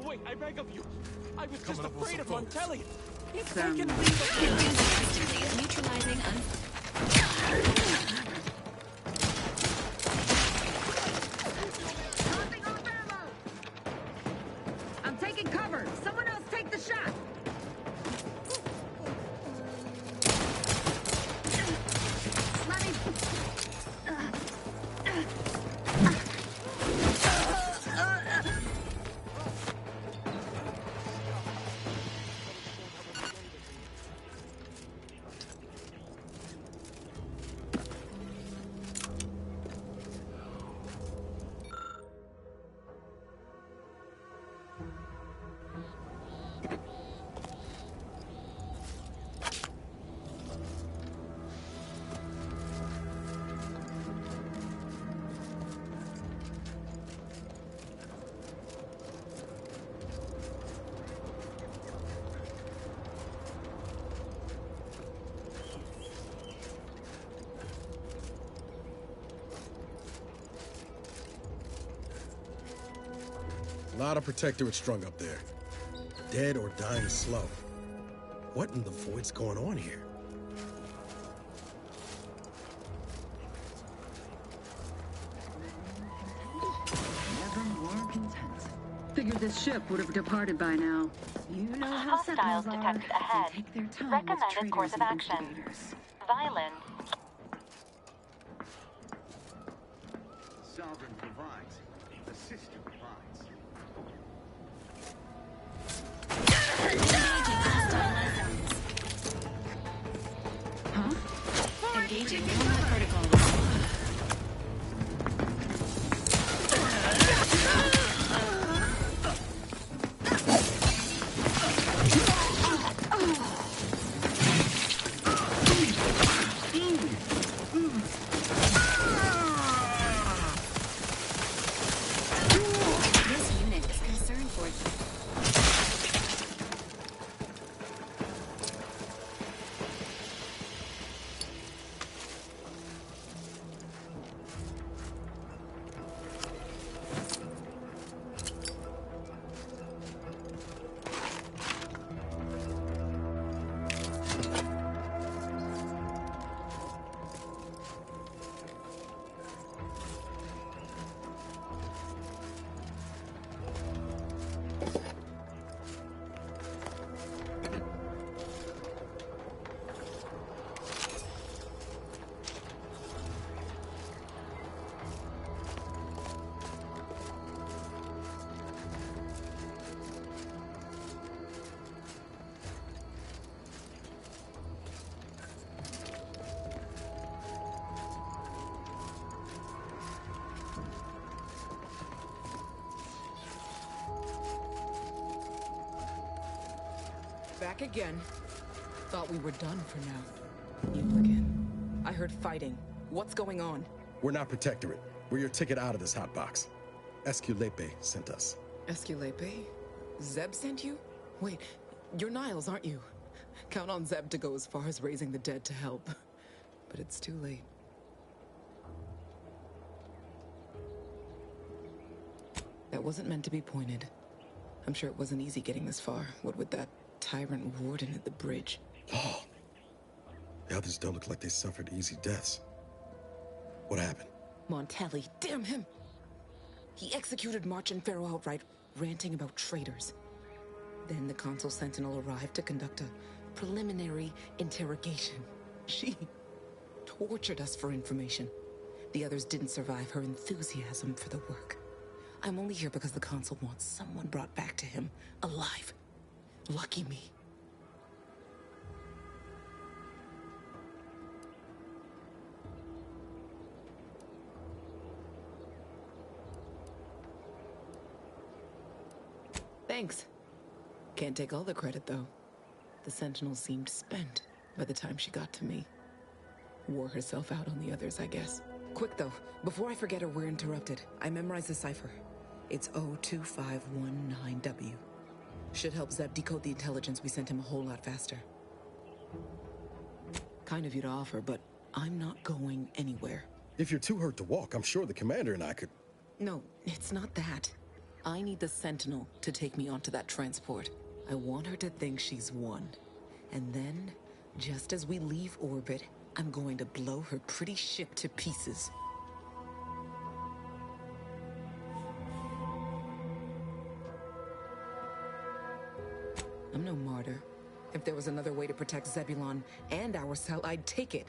Wait, I beg of you! I was just Coming up with afraid some of folks. Montelli! He's Sam. taken me! Neutralizing Tossing off ammo! I'm taking cover. Someone else take the shot. Let me... A lot of Protectorate strung up there. Dead or dying slow. What in the void's going on here? Never more content. Figured this ship would have departed by now. You know how Hostiles Sentinels are. detected ahead. They take their time Recommended with traitors course of and action. instigators. Violent. Sovereign provides. The system provides. engaging combat protocols. This unit is concerned for you. Back again. Thought we were done for now. You again. I heard fighting. What's going on? We're not Protectorate. We're your ticket out of this hotbox. Esculepe sent us. Esculepe? Zeb sent you? Wait, you're Niles, aren't you? Count on Zeb to go as far as raising the dead to help. But it's too late. That wasn't meant to be pointed. I'm sure it wasn't easy getting this far, what with that tyrant warden at the bridge. Oh. The others don't look like they suffered easy deaths. What happened? Montelli, damn him! He executed March and Pharaoh outright, ranting about traitors. Then the Consul Sentinel arrived to conduct a preliminary interrogation. She tortured us for information. The others didn't survive her enthusiasm for the work. I'm only here because the Consul wants someone brought back to him, alive. Lucky me. Thanks. Can't take all the credit, though. The Sentinel seemed spent by the time she got to me. Wore herself out on the others, I guess. Quick, though. Before I forget or we're interrupted, I memorized the cipher. It's O2519W. Should help Zeb decode the intelligence we sent him a whole lot faster. Kind of you to offer, but I'm not going anywhere. If you're too hurt to walk, I'm sure the commander and I could... No, it's not that. I need the Sentinel to take me onto that transport. I want her to think she's won. And then, just as we leave orbit, I'm going to blow her pretty ship to pieces. I'm no martyr. If there was another way to protect Zebulon and our cell, I'd take it.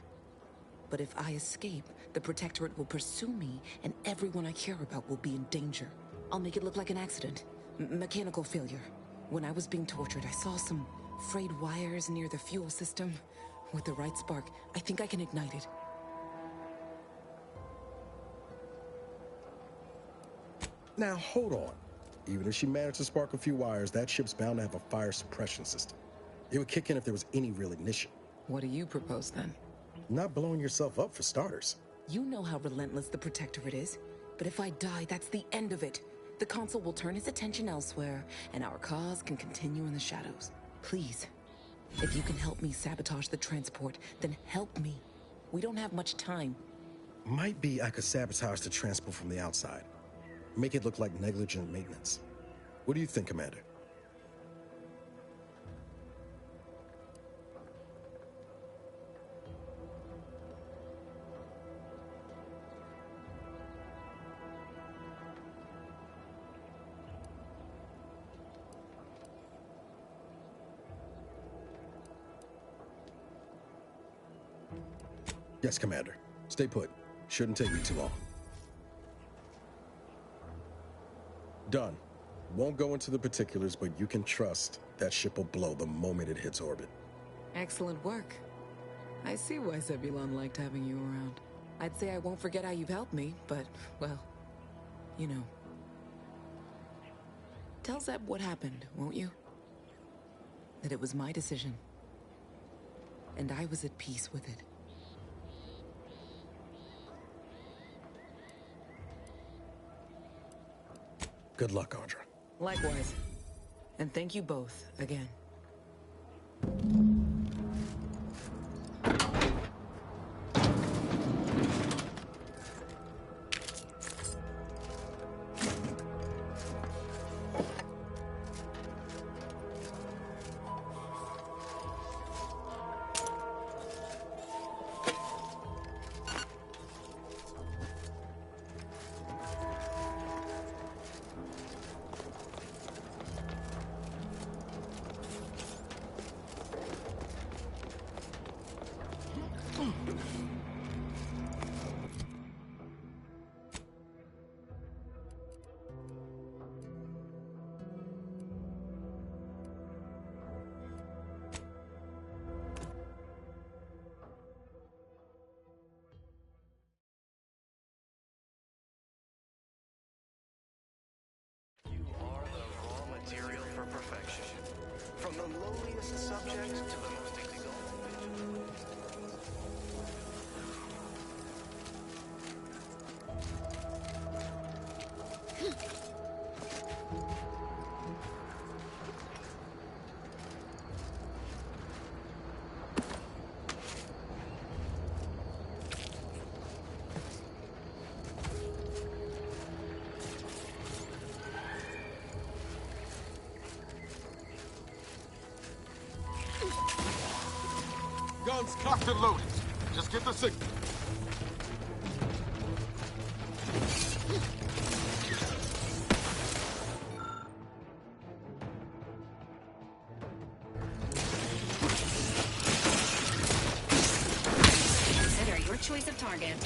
But if I escape, the Protectorate will pursue me, and everyone I care about will be in danger. I'll make it look like an accident. Mechanical failure. When I was being tortured, I saw some frayed wires near the fuel system. With the right spark, I think I can ignite it. Now, hold on. Even if she managed to spark a few wires, that ship's bound to have a fire suppression system. It would kick in if there was any real ignition. What do you propose, then? Not blowing yourself up, for starters. You know how relentless the Protectorate is. But if I die, that's the end of it. The Consul will turn his attention elsewhere, and our cause can continue in the shadows. Please, if you can help me sabotage the transport, then help me. We don't have much time. Might be I could sabotage the transport from the outside. Make it look like negligent maintenance. What do you think, Commander? Yes, Commander. Stay put. Shouldn't take me too long. Done. Won't go into the particulars, but you can trust that ship will blow the moment it hits orbit. Excellent work. I see why Zebulon liked having you around. I'd say I won't forget how you've helped me, but, well, you know. Tell Zeb what happened, won't you? That it was my decision. And I was at peace with it. Good luck, Audra. Likewise. And thank you both, again. Material for perfection. From the lowliest subject to the most exalted. Guns cocked and loaded. Just get the signal. Consider your choice of target.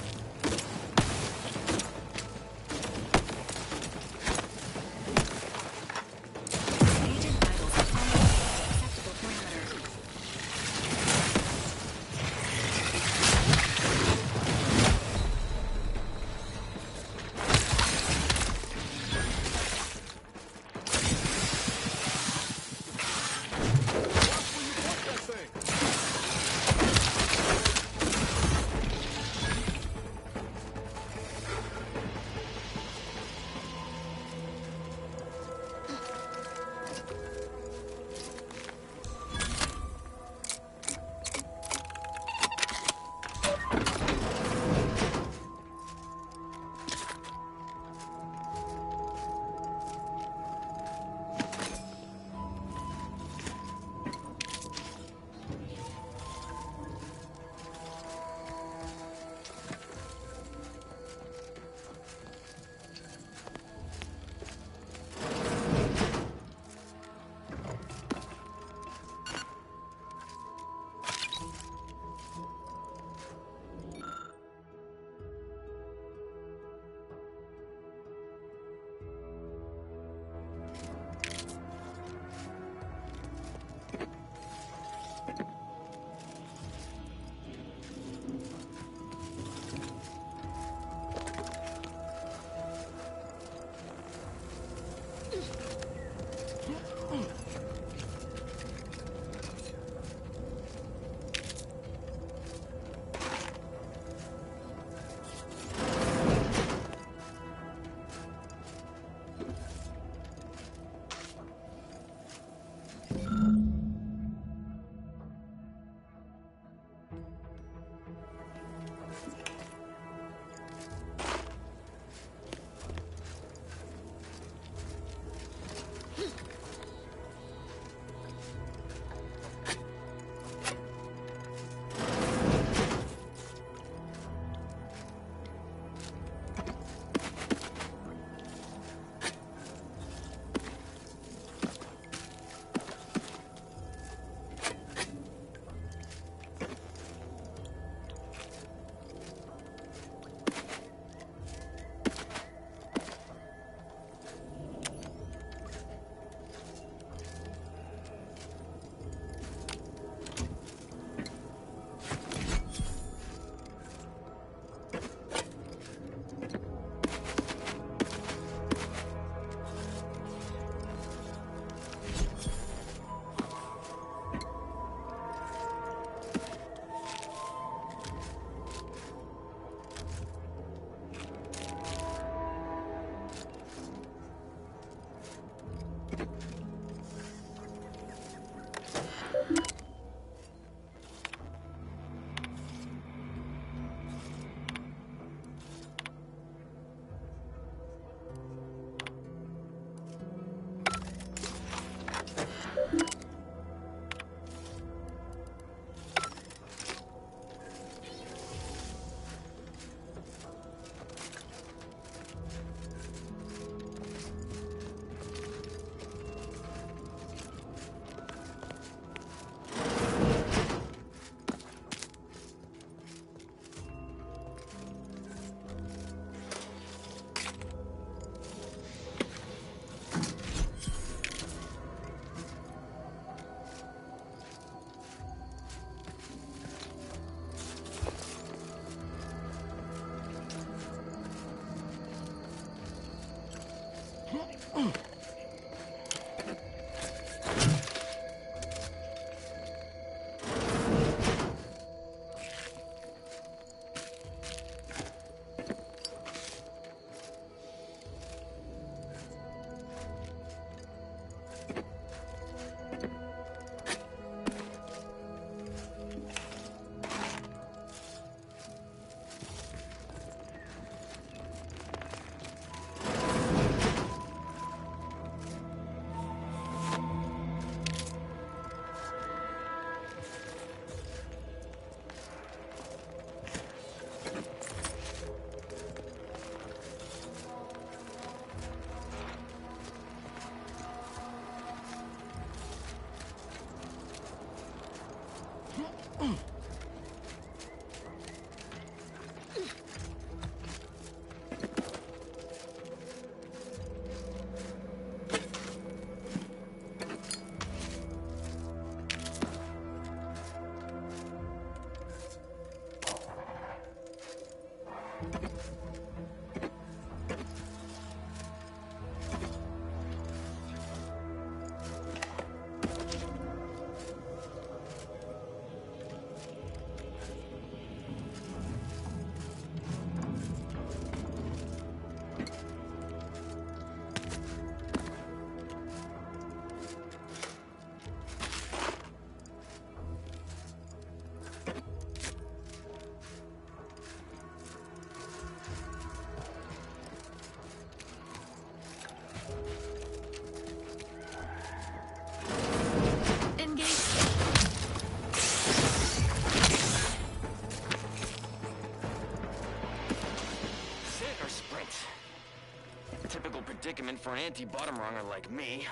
Typical predicament for an anti-bottom runger like me.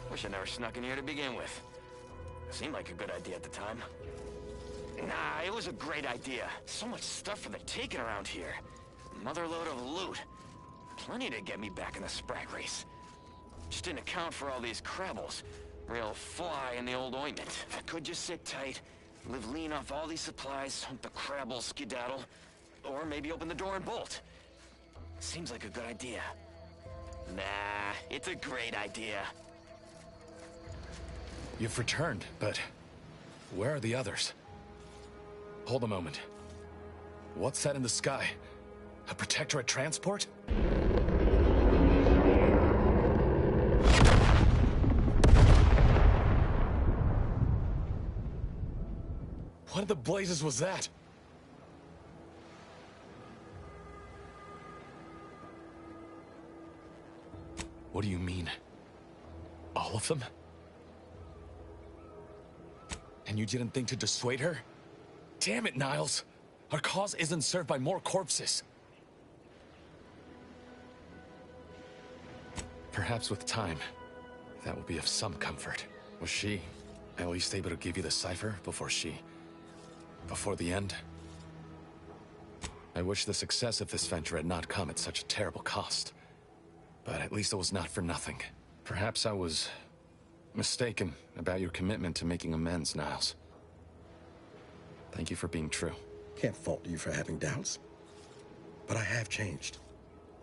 Wish I never snuck in here to begin with. Seemed like a good idea at the time. Nah, it was a great idea. So much stuff for the taking around here. Motherload of loot. Plenty to get me back in the sprag race. Just didn't account for all these crabbles. Real fly in the old ointment. I could just sit tight, live lean off all these supplies, hope the crabbles skedaddle, or maybe open the door and bolt. Seems like a good idea. Nah, it's a great idea. You've returned, but where are the others? Hold a moment. What's that in the sky? A Protectorate transport? What in the blazes was that? What do you mean? All of them? And you didn't think to dissuade her? Damn it, Niles! Our cause isn't served by more corpses. Perhaps with time, that will be of some comfort. Was she at least able to give you the cipher before the end? I wish the success of this venture had not come at such a terrible cost. But at least it was not for nothing. Perhaps I was mistaken about your commitment to making amends, Niles. Thank you for being true. Can't fault you for having doubts. But I have changed.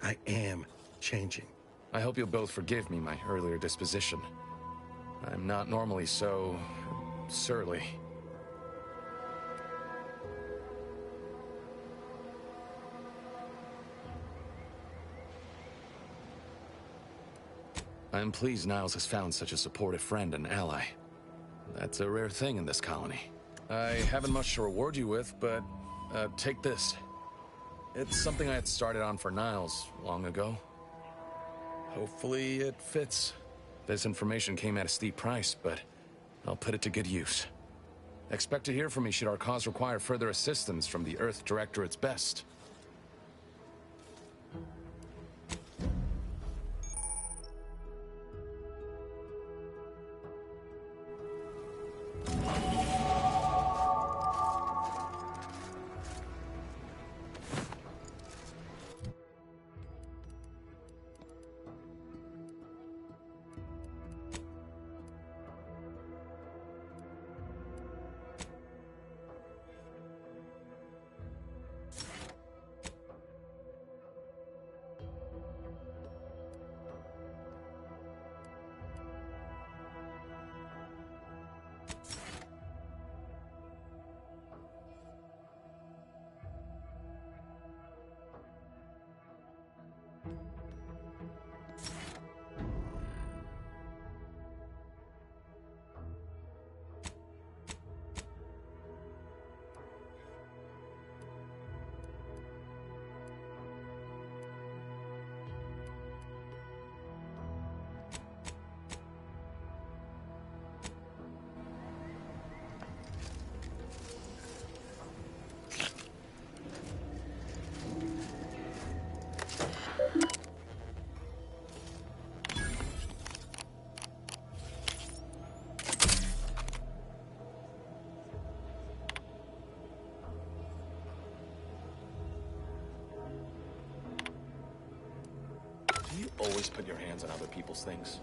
I am changing. I hope you'll both forgive me my earlier disposition. I'm not normally so surly. I'm pleased Niles has found such a supportive friend and ally. That's a rare thing in this colony. I haven't much to reward you with, but take this. It's something I had started on for Niles long ago. Hopefully it fits. This information came at a steep price, but I'll put it to good use. Expect to hear from me should our cause require further assistance from the Earth Directorate's best. always put your hands on other people's things?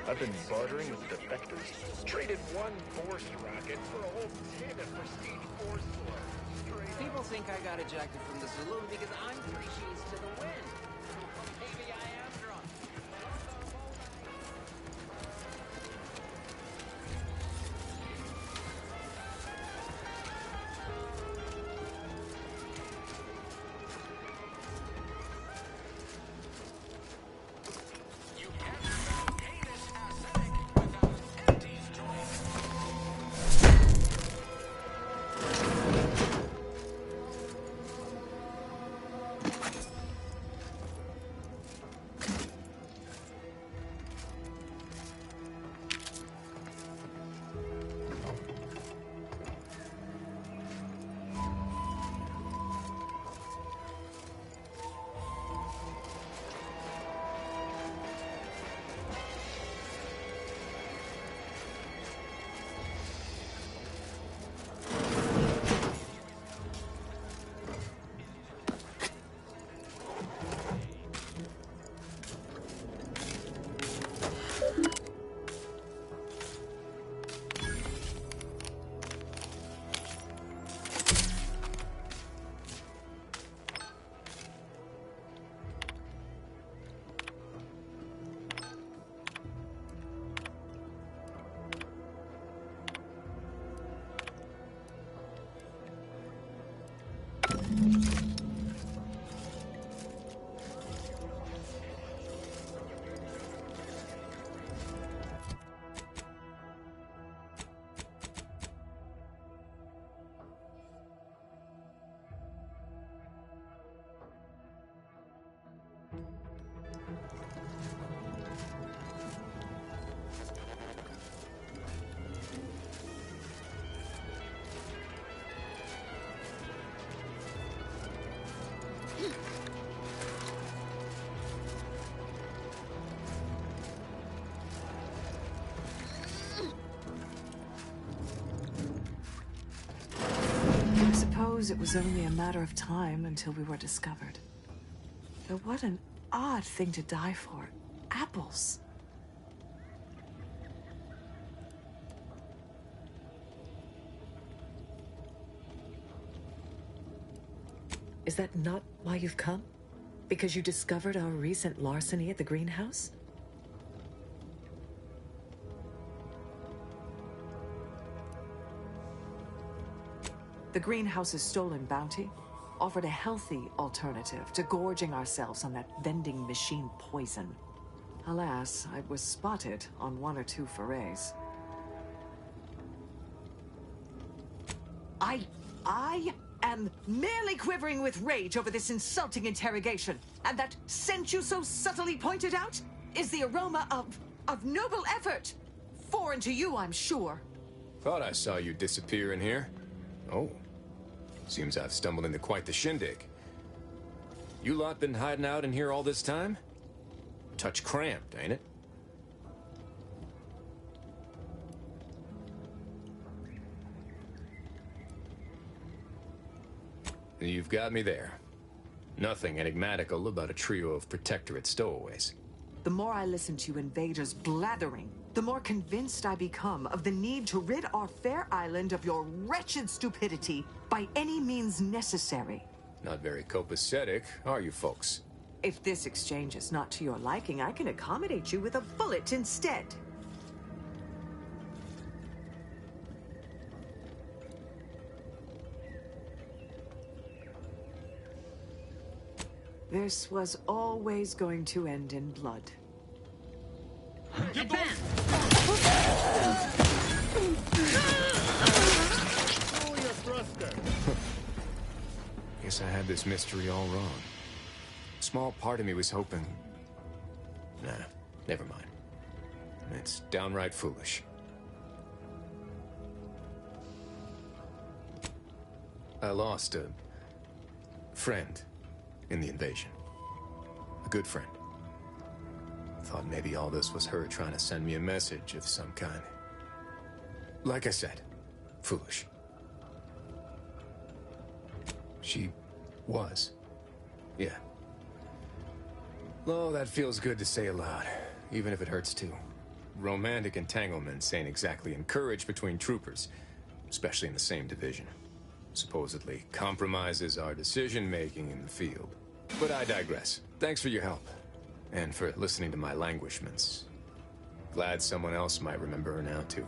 I've been bartering with defectors. Traded one force rocket for a whole tin of prestige force flow. People think I got ejected from the saloon because I'm 3 sheets to the wind. Maybe I am drunk. I suppose it was only a matter of time until we were discovered. Though what an odd thing to die for. Apples. Is that not why you've come? Because you discovered our recent larceny at the greenhouse? The greenhouse's stolen bounty offered a healthy alternative to gorging ourselves on that vending machine poison. Alas, I was spotted on 1 or 2 forays. I am merely quivering with rage over this insulting interrogation. And that scent you so subtly pointed out is the aroma of noble effort. Foreign to you, I'm sure. Thought I saw you disappear in here. Oh. Seems I've stumbled into quite the shindig. You lot been hiding out in here all this time? Touch cramped, ain't it? You've got me there. Nothing enigmatical about a trio of Protectorate stowaways. The more I listen to you invaders blathering, the more convinced I become of the need to rid our fair island of your wretched stupidity by any means necessary. Not very copacetic, are you folks? If this exchange is not to your liking, I can accommodate you with a bullet instead. This was always going to end in blood. Advance! Roll your thruster. Guess I had this mystery all wrong. A small part of me was hoping... Nah, never mind. It's downright foolish. I lost a friend in the invasion. A good friend. Thought maybe all this was her trying to send me a message of some kind. Like I said, foolish. She was. Yeah. Oh, that feels good to say aloud, even if it hurts too. Romantic entanglements ain't exactly encouraged between troopers, especially in the same division. Supposedly compromises our decision-making in the field. But I digress. Thanks for your help. And for listening to my languishments. Glad someone else might remember her now, too.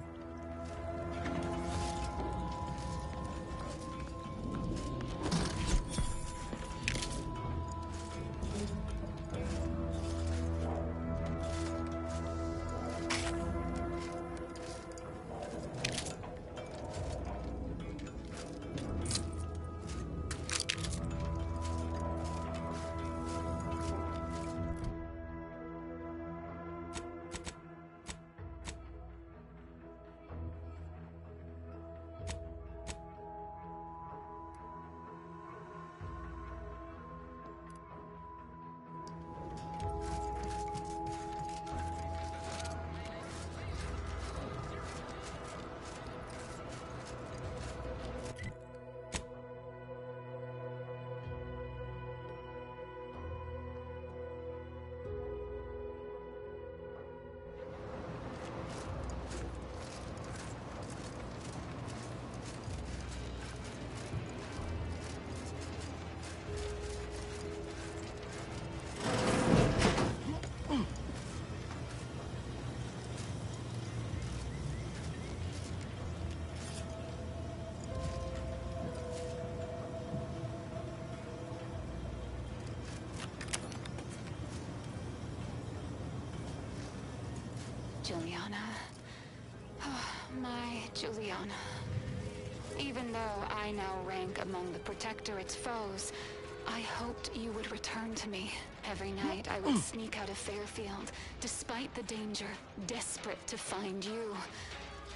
Juliana. Oh, my Juliana. Even though I now rank among the Protectorate's foes, I hoped you would return to me. Every night I would sneak out of Fairfield, despite the danger, desperate to find you.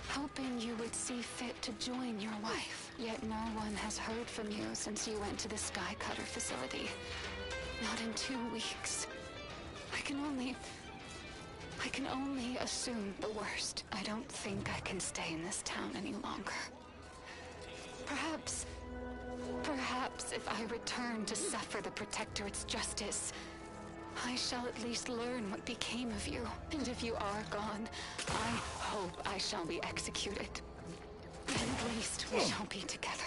Hoping you would see fit to join your wife. Yet no one has heard from you since you went to the Skycutter facility. Not in 2 weeks. I can only assume the worst. I don't think I can stay in this town any longer. Perhaps if I return to suffer the Protectorate's justice, I shall at least learn what became of you. And if you are gone, I hope I shall be executed. Then at least we shall be together.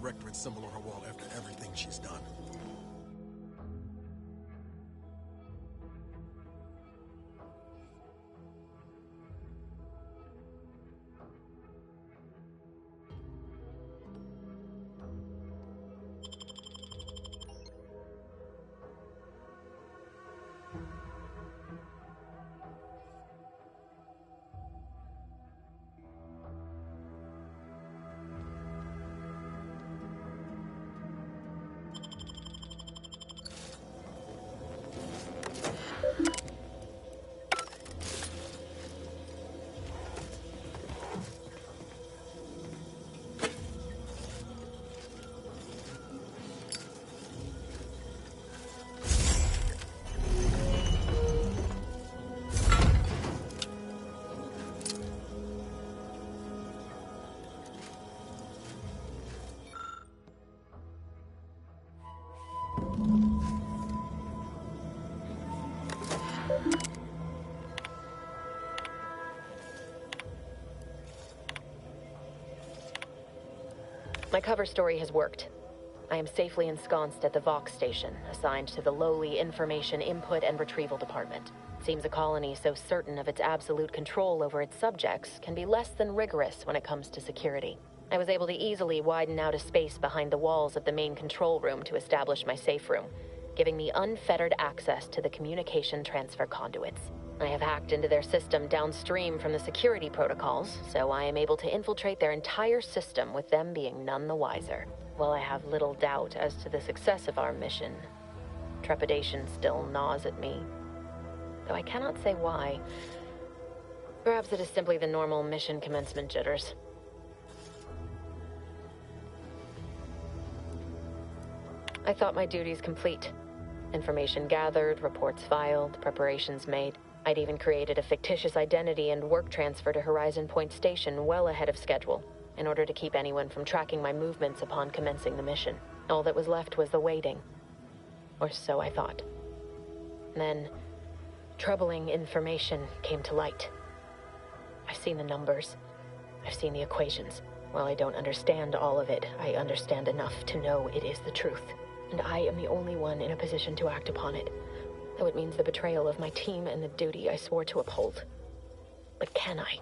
directorate symbol on her wall after everything she's done. My cover story has worked. I am safely ensconced at the Vox station, assigned to the lowly Information Input and Retrieval Department. Seems a colony so certain of its absolute control over its subjects can be less than rigorous when it comes to security. I was able to easily widen out a space behind the walls of the main control room to establish my safe room, giving me unfettered access to the communication transfer conduits. I have hacked into their system downstream from the security protocols, so I am able to infiltrate their entire system with them being none the wiser. While I have little doubt as to the success of our mission, trepidation still gnaws at me. Though I cannot say why. Perhaps it is simply the normal mission commencement jitters. I thought my duties complete. Information gathered, reports filed, preparations made. I'd even created a fictitious identity and work transfer to Horizon Point Station well ahead of schedule, in order to keep anyone from tracking my movements upon commencing the mission. All that was left was the waiting. Or so I thought. Then, troubling information came to light. I've seen the numbers. I've seen the equations. While I don't understand all of it, I understand enough to know it is the truth. And I am the only one in a position to act upon it. Though it means the betrayal of my team and the duty I swore to uphold. But can I?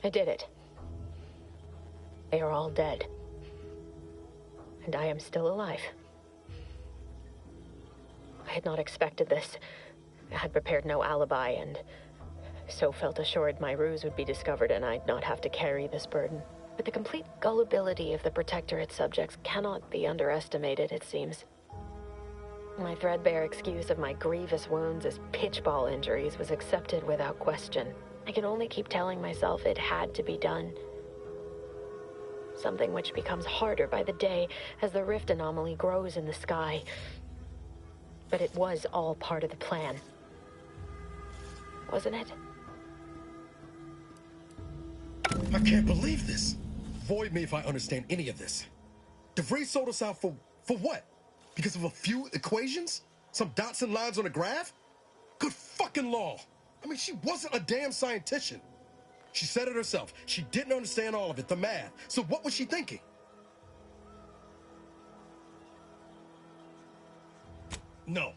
I did it. They are all dead. And I am still alive. I had not expected this. I had prepared no alibi, and so felt assured my ruse would be discovered and I'd not have to carry this burden. But the complete gullibility of the Protectorate subjects cannot be underestimated, it seems. My threadbare excuse of my grievous wounds as pitchball injuries was accepted without question. I can only keep telling myself it had to be done. Something which becomes harder by the day as the rift anomaly grows in the sky. But it was all part of the plan. Wasn't it? I can't believe this. Void me if I understand any of this. DeVries sold us out for what? Because of a few equations? Some dots and lines on a graph? Good fucking law. I mean, she wasn't a damn scientician. She said it herself. She didn't understand all of it, the math. So what was she thinking? No.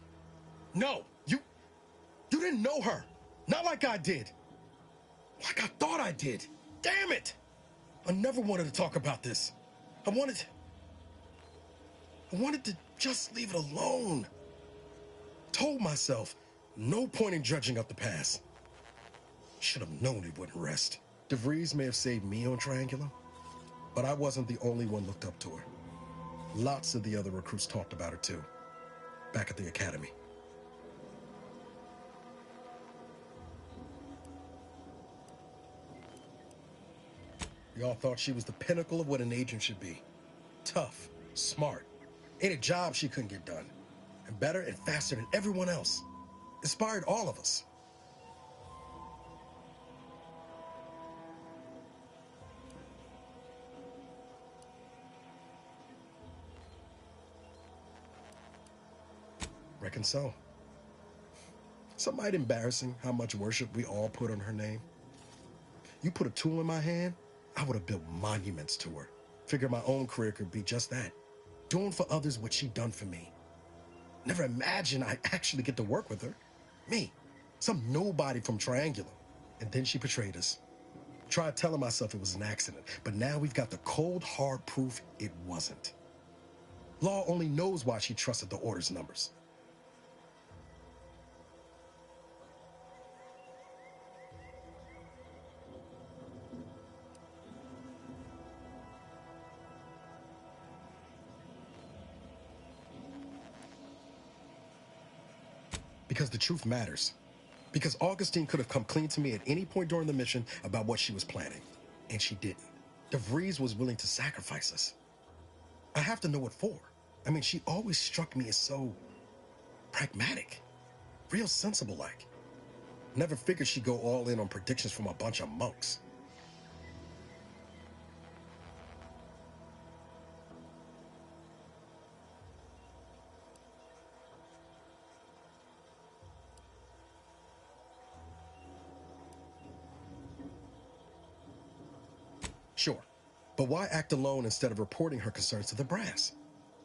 No. You didn't know her. Not like I did. Like I thought I did. Damn it! I never wanted to talk about this. I wanted to just leave it alone. Told myself, no point in dredging up the past. Should have known it wouldn't rest. DeVries may have saved me on Triangular, but I wasn't the only one looked up to her. Lots of the other recruits talked about her too, back at the academy. We all thought she was the pinnacle of what an agent should be. Tough, smart, ain't a job she couldn't get done. And better and faster than everyone else. Inspired all of us. Reckon so. Some might embarrassing how much worship we all put on her name. You put a tool in my hand, I would have built monuments to her. Figured my own career could be just that. Doing for others what she done for me. Never imagined I'd actually get to work with her. Me, some nobody from Triangular. And then she betrayed us. Tried telling myself it was an accident, but now we've got the cold, hard proof it wasn't. Law only knows why she trusted the Order's numbers. Because the truth matters. Because Augustine could have come clean to me at any point during the mission about what she was planning. And she didn't. DeVries was willing to sacrifice us. I have to know what for. I mean, she always struck me as so pragmatic. Real sensible-like. Never figured she'd go all in on predictions from a bunch of monks. Sure, but why act alone instead of reporting her concerns to the brass?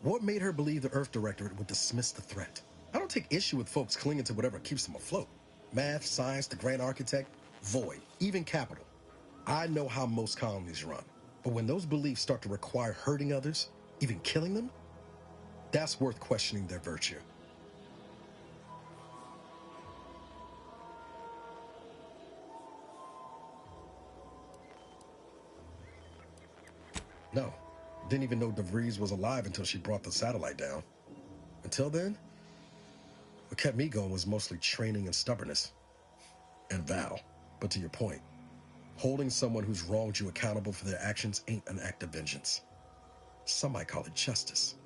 What made her believe the Earth Directorate would dismiss the threat? I don't take issue with folks clinging to whatever keeps them afloat. Math, science, the Grand Architect, void, even capital. I know how most colonies run, but when those beliefs start to require hurting others, even killing them, that's worth questioning their virtue. No, didn't even know DeVries was alive until she brought the satellite down. Until then, what kept me going was mostly training and stubbornness. And Val. But to your point, holding someone who's wronged you accountable for their actions ain't an act of vengeance. Some might call it justice.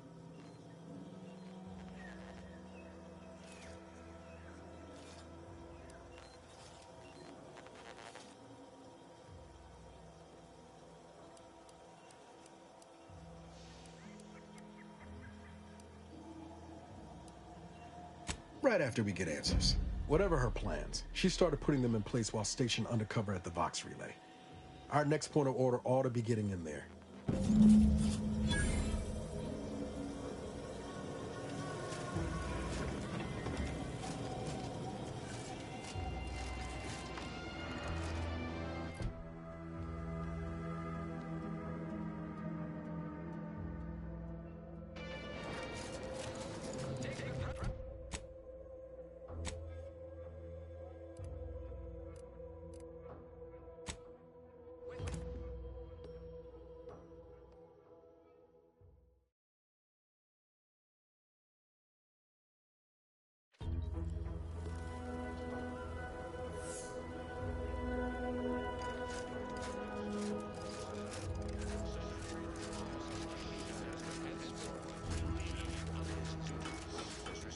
Right after we get answers. Whatever her plans, she started putting them in place while stationed undercover at the Vox Relay. Our next point of order ought to be getting in there.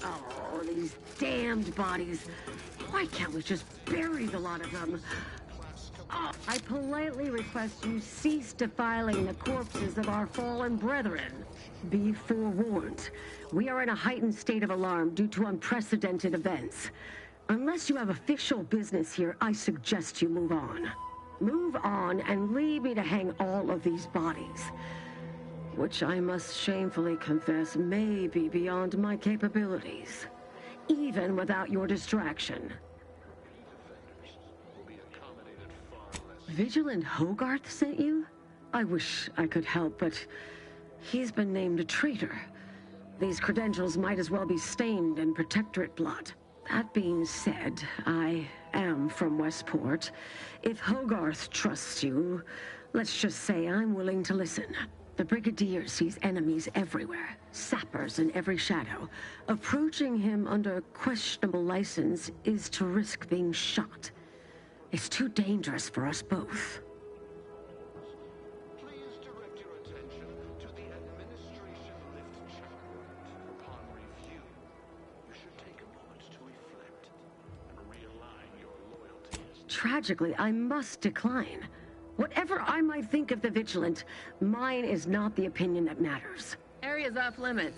Oh, these damned bodies. Why can't we just bury the lot of them? Oh, I politely request you cease defiling the corpses of our fallen brethren. Be forewarned. We are in a heightened state of alarm due to unprecedented events. Unless you have official business here, I suggest you move on. Move on and leave me to hang all of these bodies. Which I must shamefully confess may be beyond my capabilities, even without your distraction. Vigilant Hogarth sent you? I wish I could help, but he's been named a traitor. These credentials might as well be stained in Protectorate blood. That being said, I am from Westport. If Hogarth trusts you, let's just say I'm willing to listen. The Brigadier sees enemies everywhere, sappers in every shadow. Approaching him under questionable license is to risk being shot. It's too dangerous for us both. Please direct your attention to the administration lift checkpoint. Upon review, you should take a moment to reflect and realign your loyalties. Tragically, I must decline. Whatever I might think of the Vigilant, mine is not the opinion that matters. Area's off limits.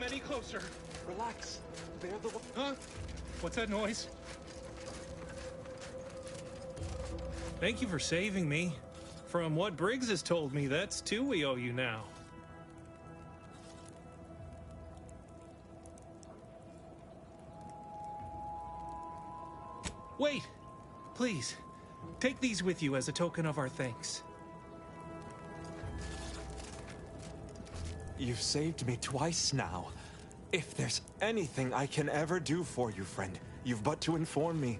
any closer. Relax. They're the one. Huh? What's that noise? Thank you for saving me. From what Briggs has told me, that's 2 we owe you now. Wait! Please, take these with you as a token of our thanks. You've saved me twice now. If there's anything I can ever do for you, friend, you've but to inform me.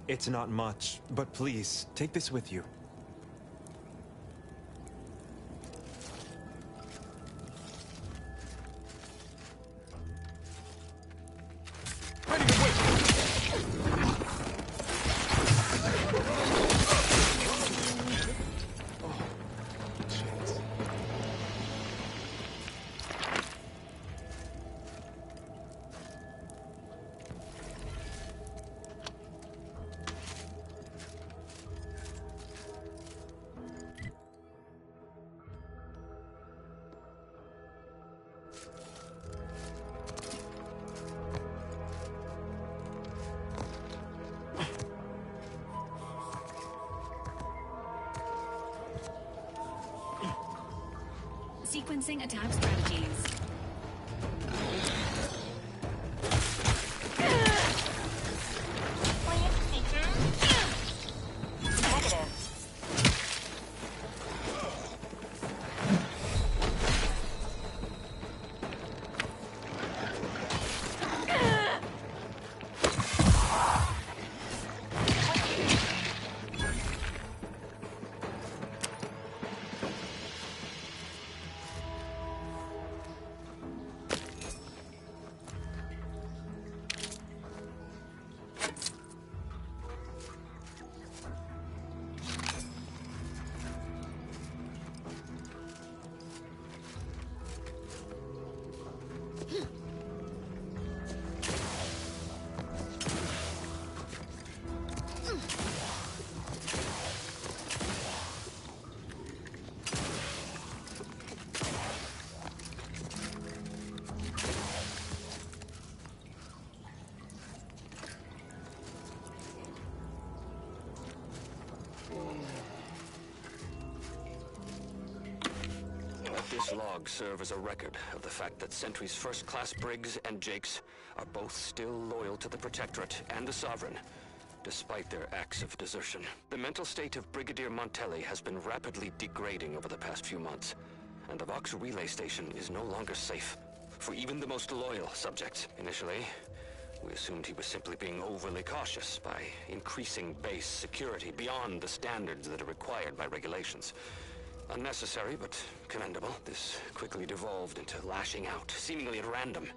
It's not much, but please, take this with you. Sequencing attack strategies. This log serve as a record of the fact that Sentry's first-class Briggs and Jakes are both still loyal to the Protectorate and the Sovereign, despite their acts of desertion. The mental state of Brigadier Montelli has been rapidly degrading over the past few months, and the Vox relay station is no longer safe for even the most loyal subjects. Initially, we assumed he was simply being overly cautious by increasing base security beyond the standards that are required by regulations. Unnecessary, but commendable. This quickly devolved into lashing out, seemingly at random.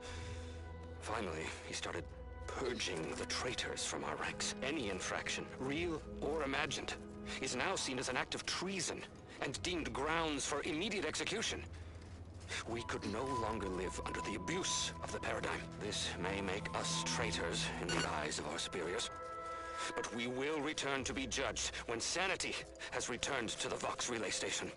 Finally, he started purging the traitors from our ranks. Any infraction, real or imagined, is now seen as an act of treason and deemed grounds for immediate execution. We could no longer live under the abuse of the paradigm. This may make us traitors in the eyes of our superiors, but we will return to be judged when sanity has returned to the Vox relay station.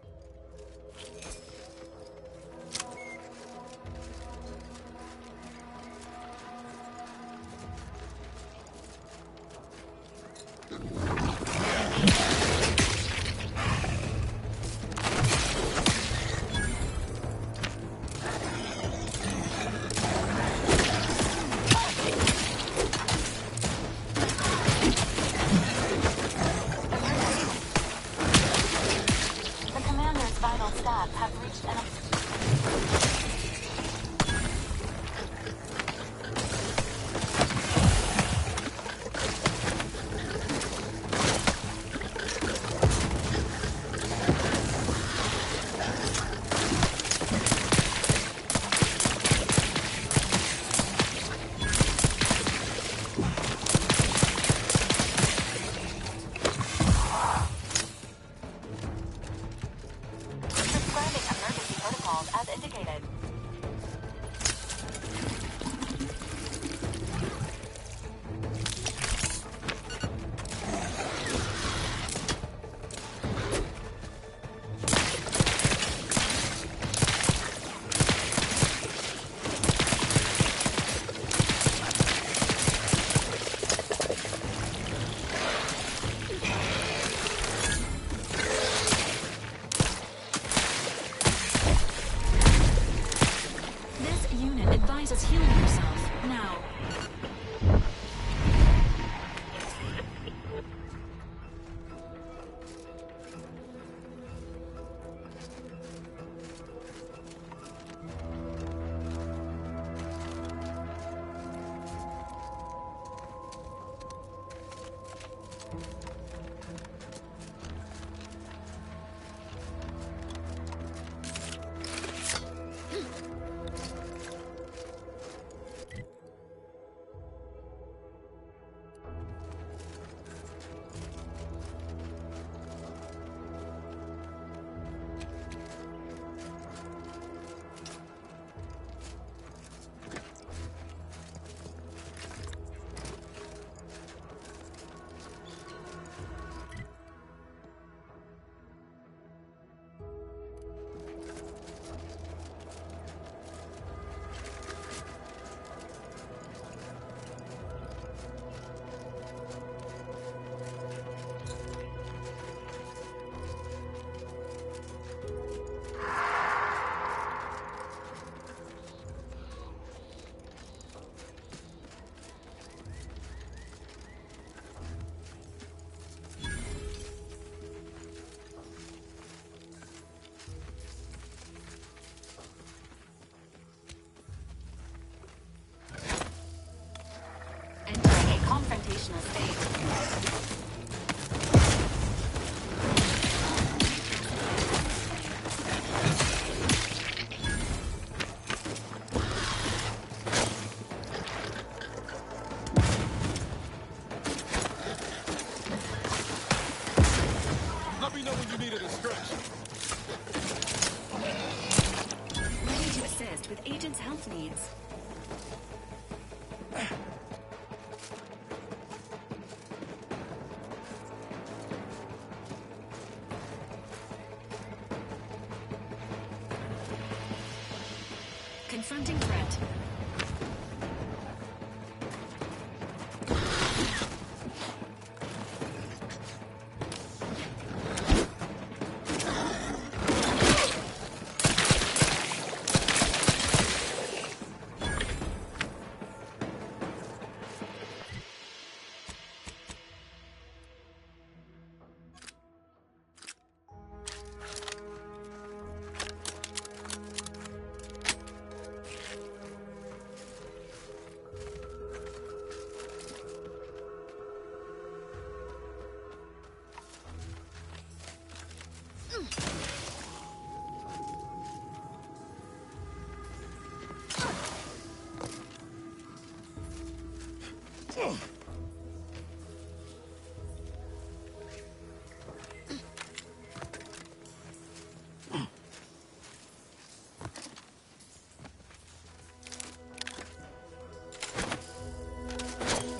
unit advises healing yourself. Now. Confrontational state. Let me know when you need a distraction. Ready to assist with agent's health needs. Confronting threat.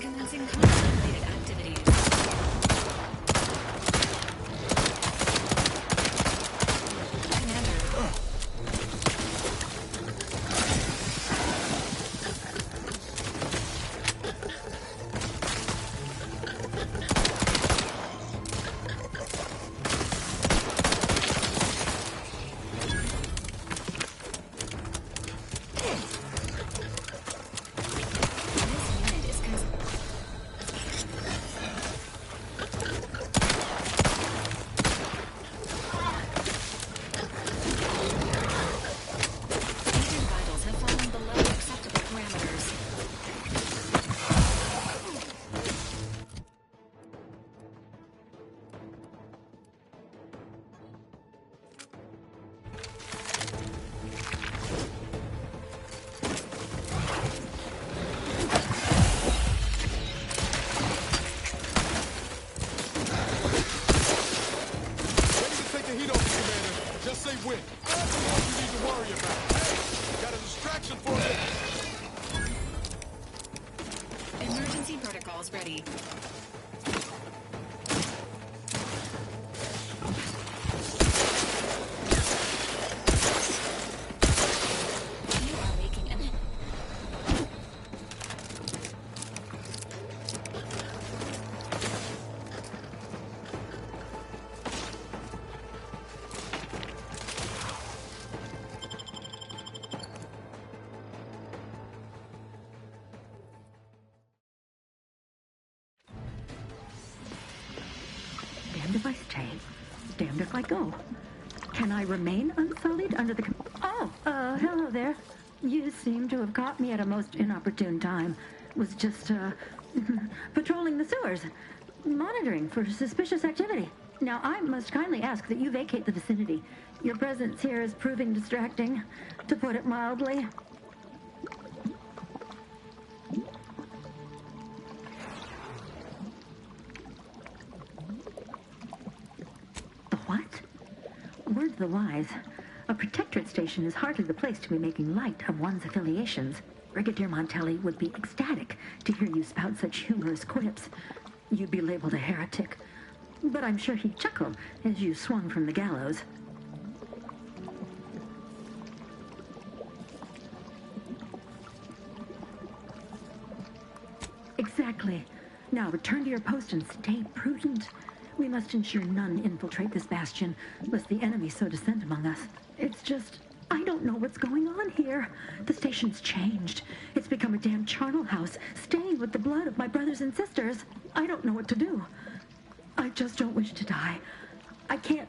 Commencing conflict-related activities. win. That's the one you need to worry about. Hey, got a distraction for you. Emergency protocols ready. You are making an... damned if I go. Can I remain unsullied under the... hello there. You seem to have caught me at a most inopportune time. Was just, patrolling the sewers, monitoring for suspicious activity. Now, I must kindly ask that you vacate the vicinity. Your presence here is proving distracting, to put it mildly. The what? Word to the wise. A protectorate station is hardly the place to be making light of one's affiliations. Brigadier Montelli would be ecstatic to hear you spout such humorous quips. You'd be labeled a heretic. But I'm sure he'd chuckle as you swung from the gallows. Exactly. Now return to your post and stay prudent. We must ensure none infiltrate this bastion, lest the enemy so descend among us. It's just... I don't know what's going on here. The station's changed. It's become a damn charnel house, stained with the blood of my brothers and sisters. I don't know what to do. I just don't wish to die. I can't...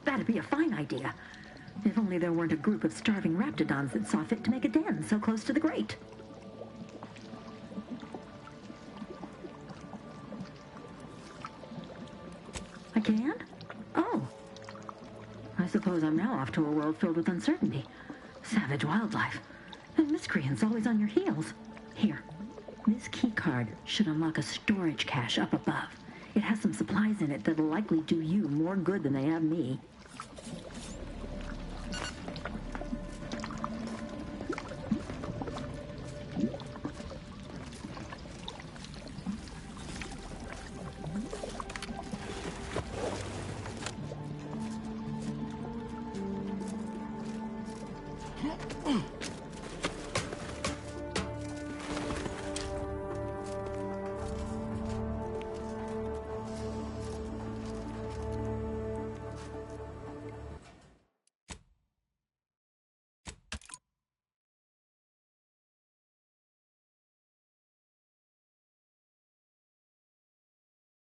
That'd be a fine idea. If only there weren't a group of starving raptidons that saw fit to make a den so close to the grate. I can? Oh. I suppose I'm now off to a world filled with uncertainty. Savage wildlife. And miscreants always on your heels. Here. This key card should unlock a storage cache up above. It has some supplies in it that'll likely do you more good than they have me.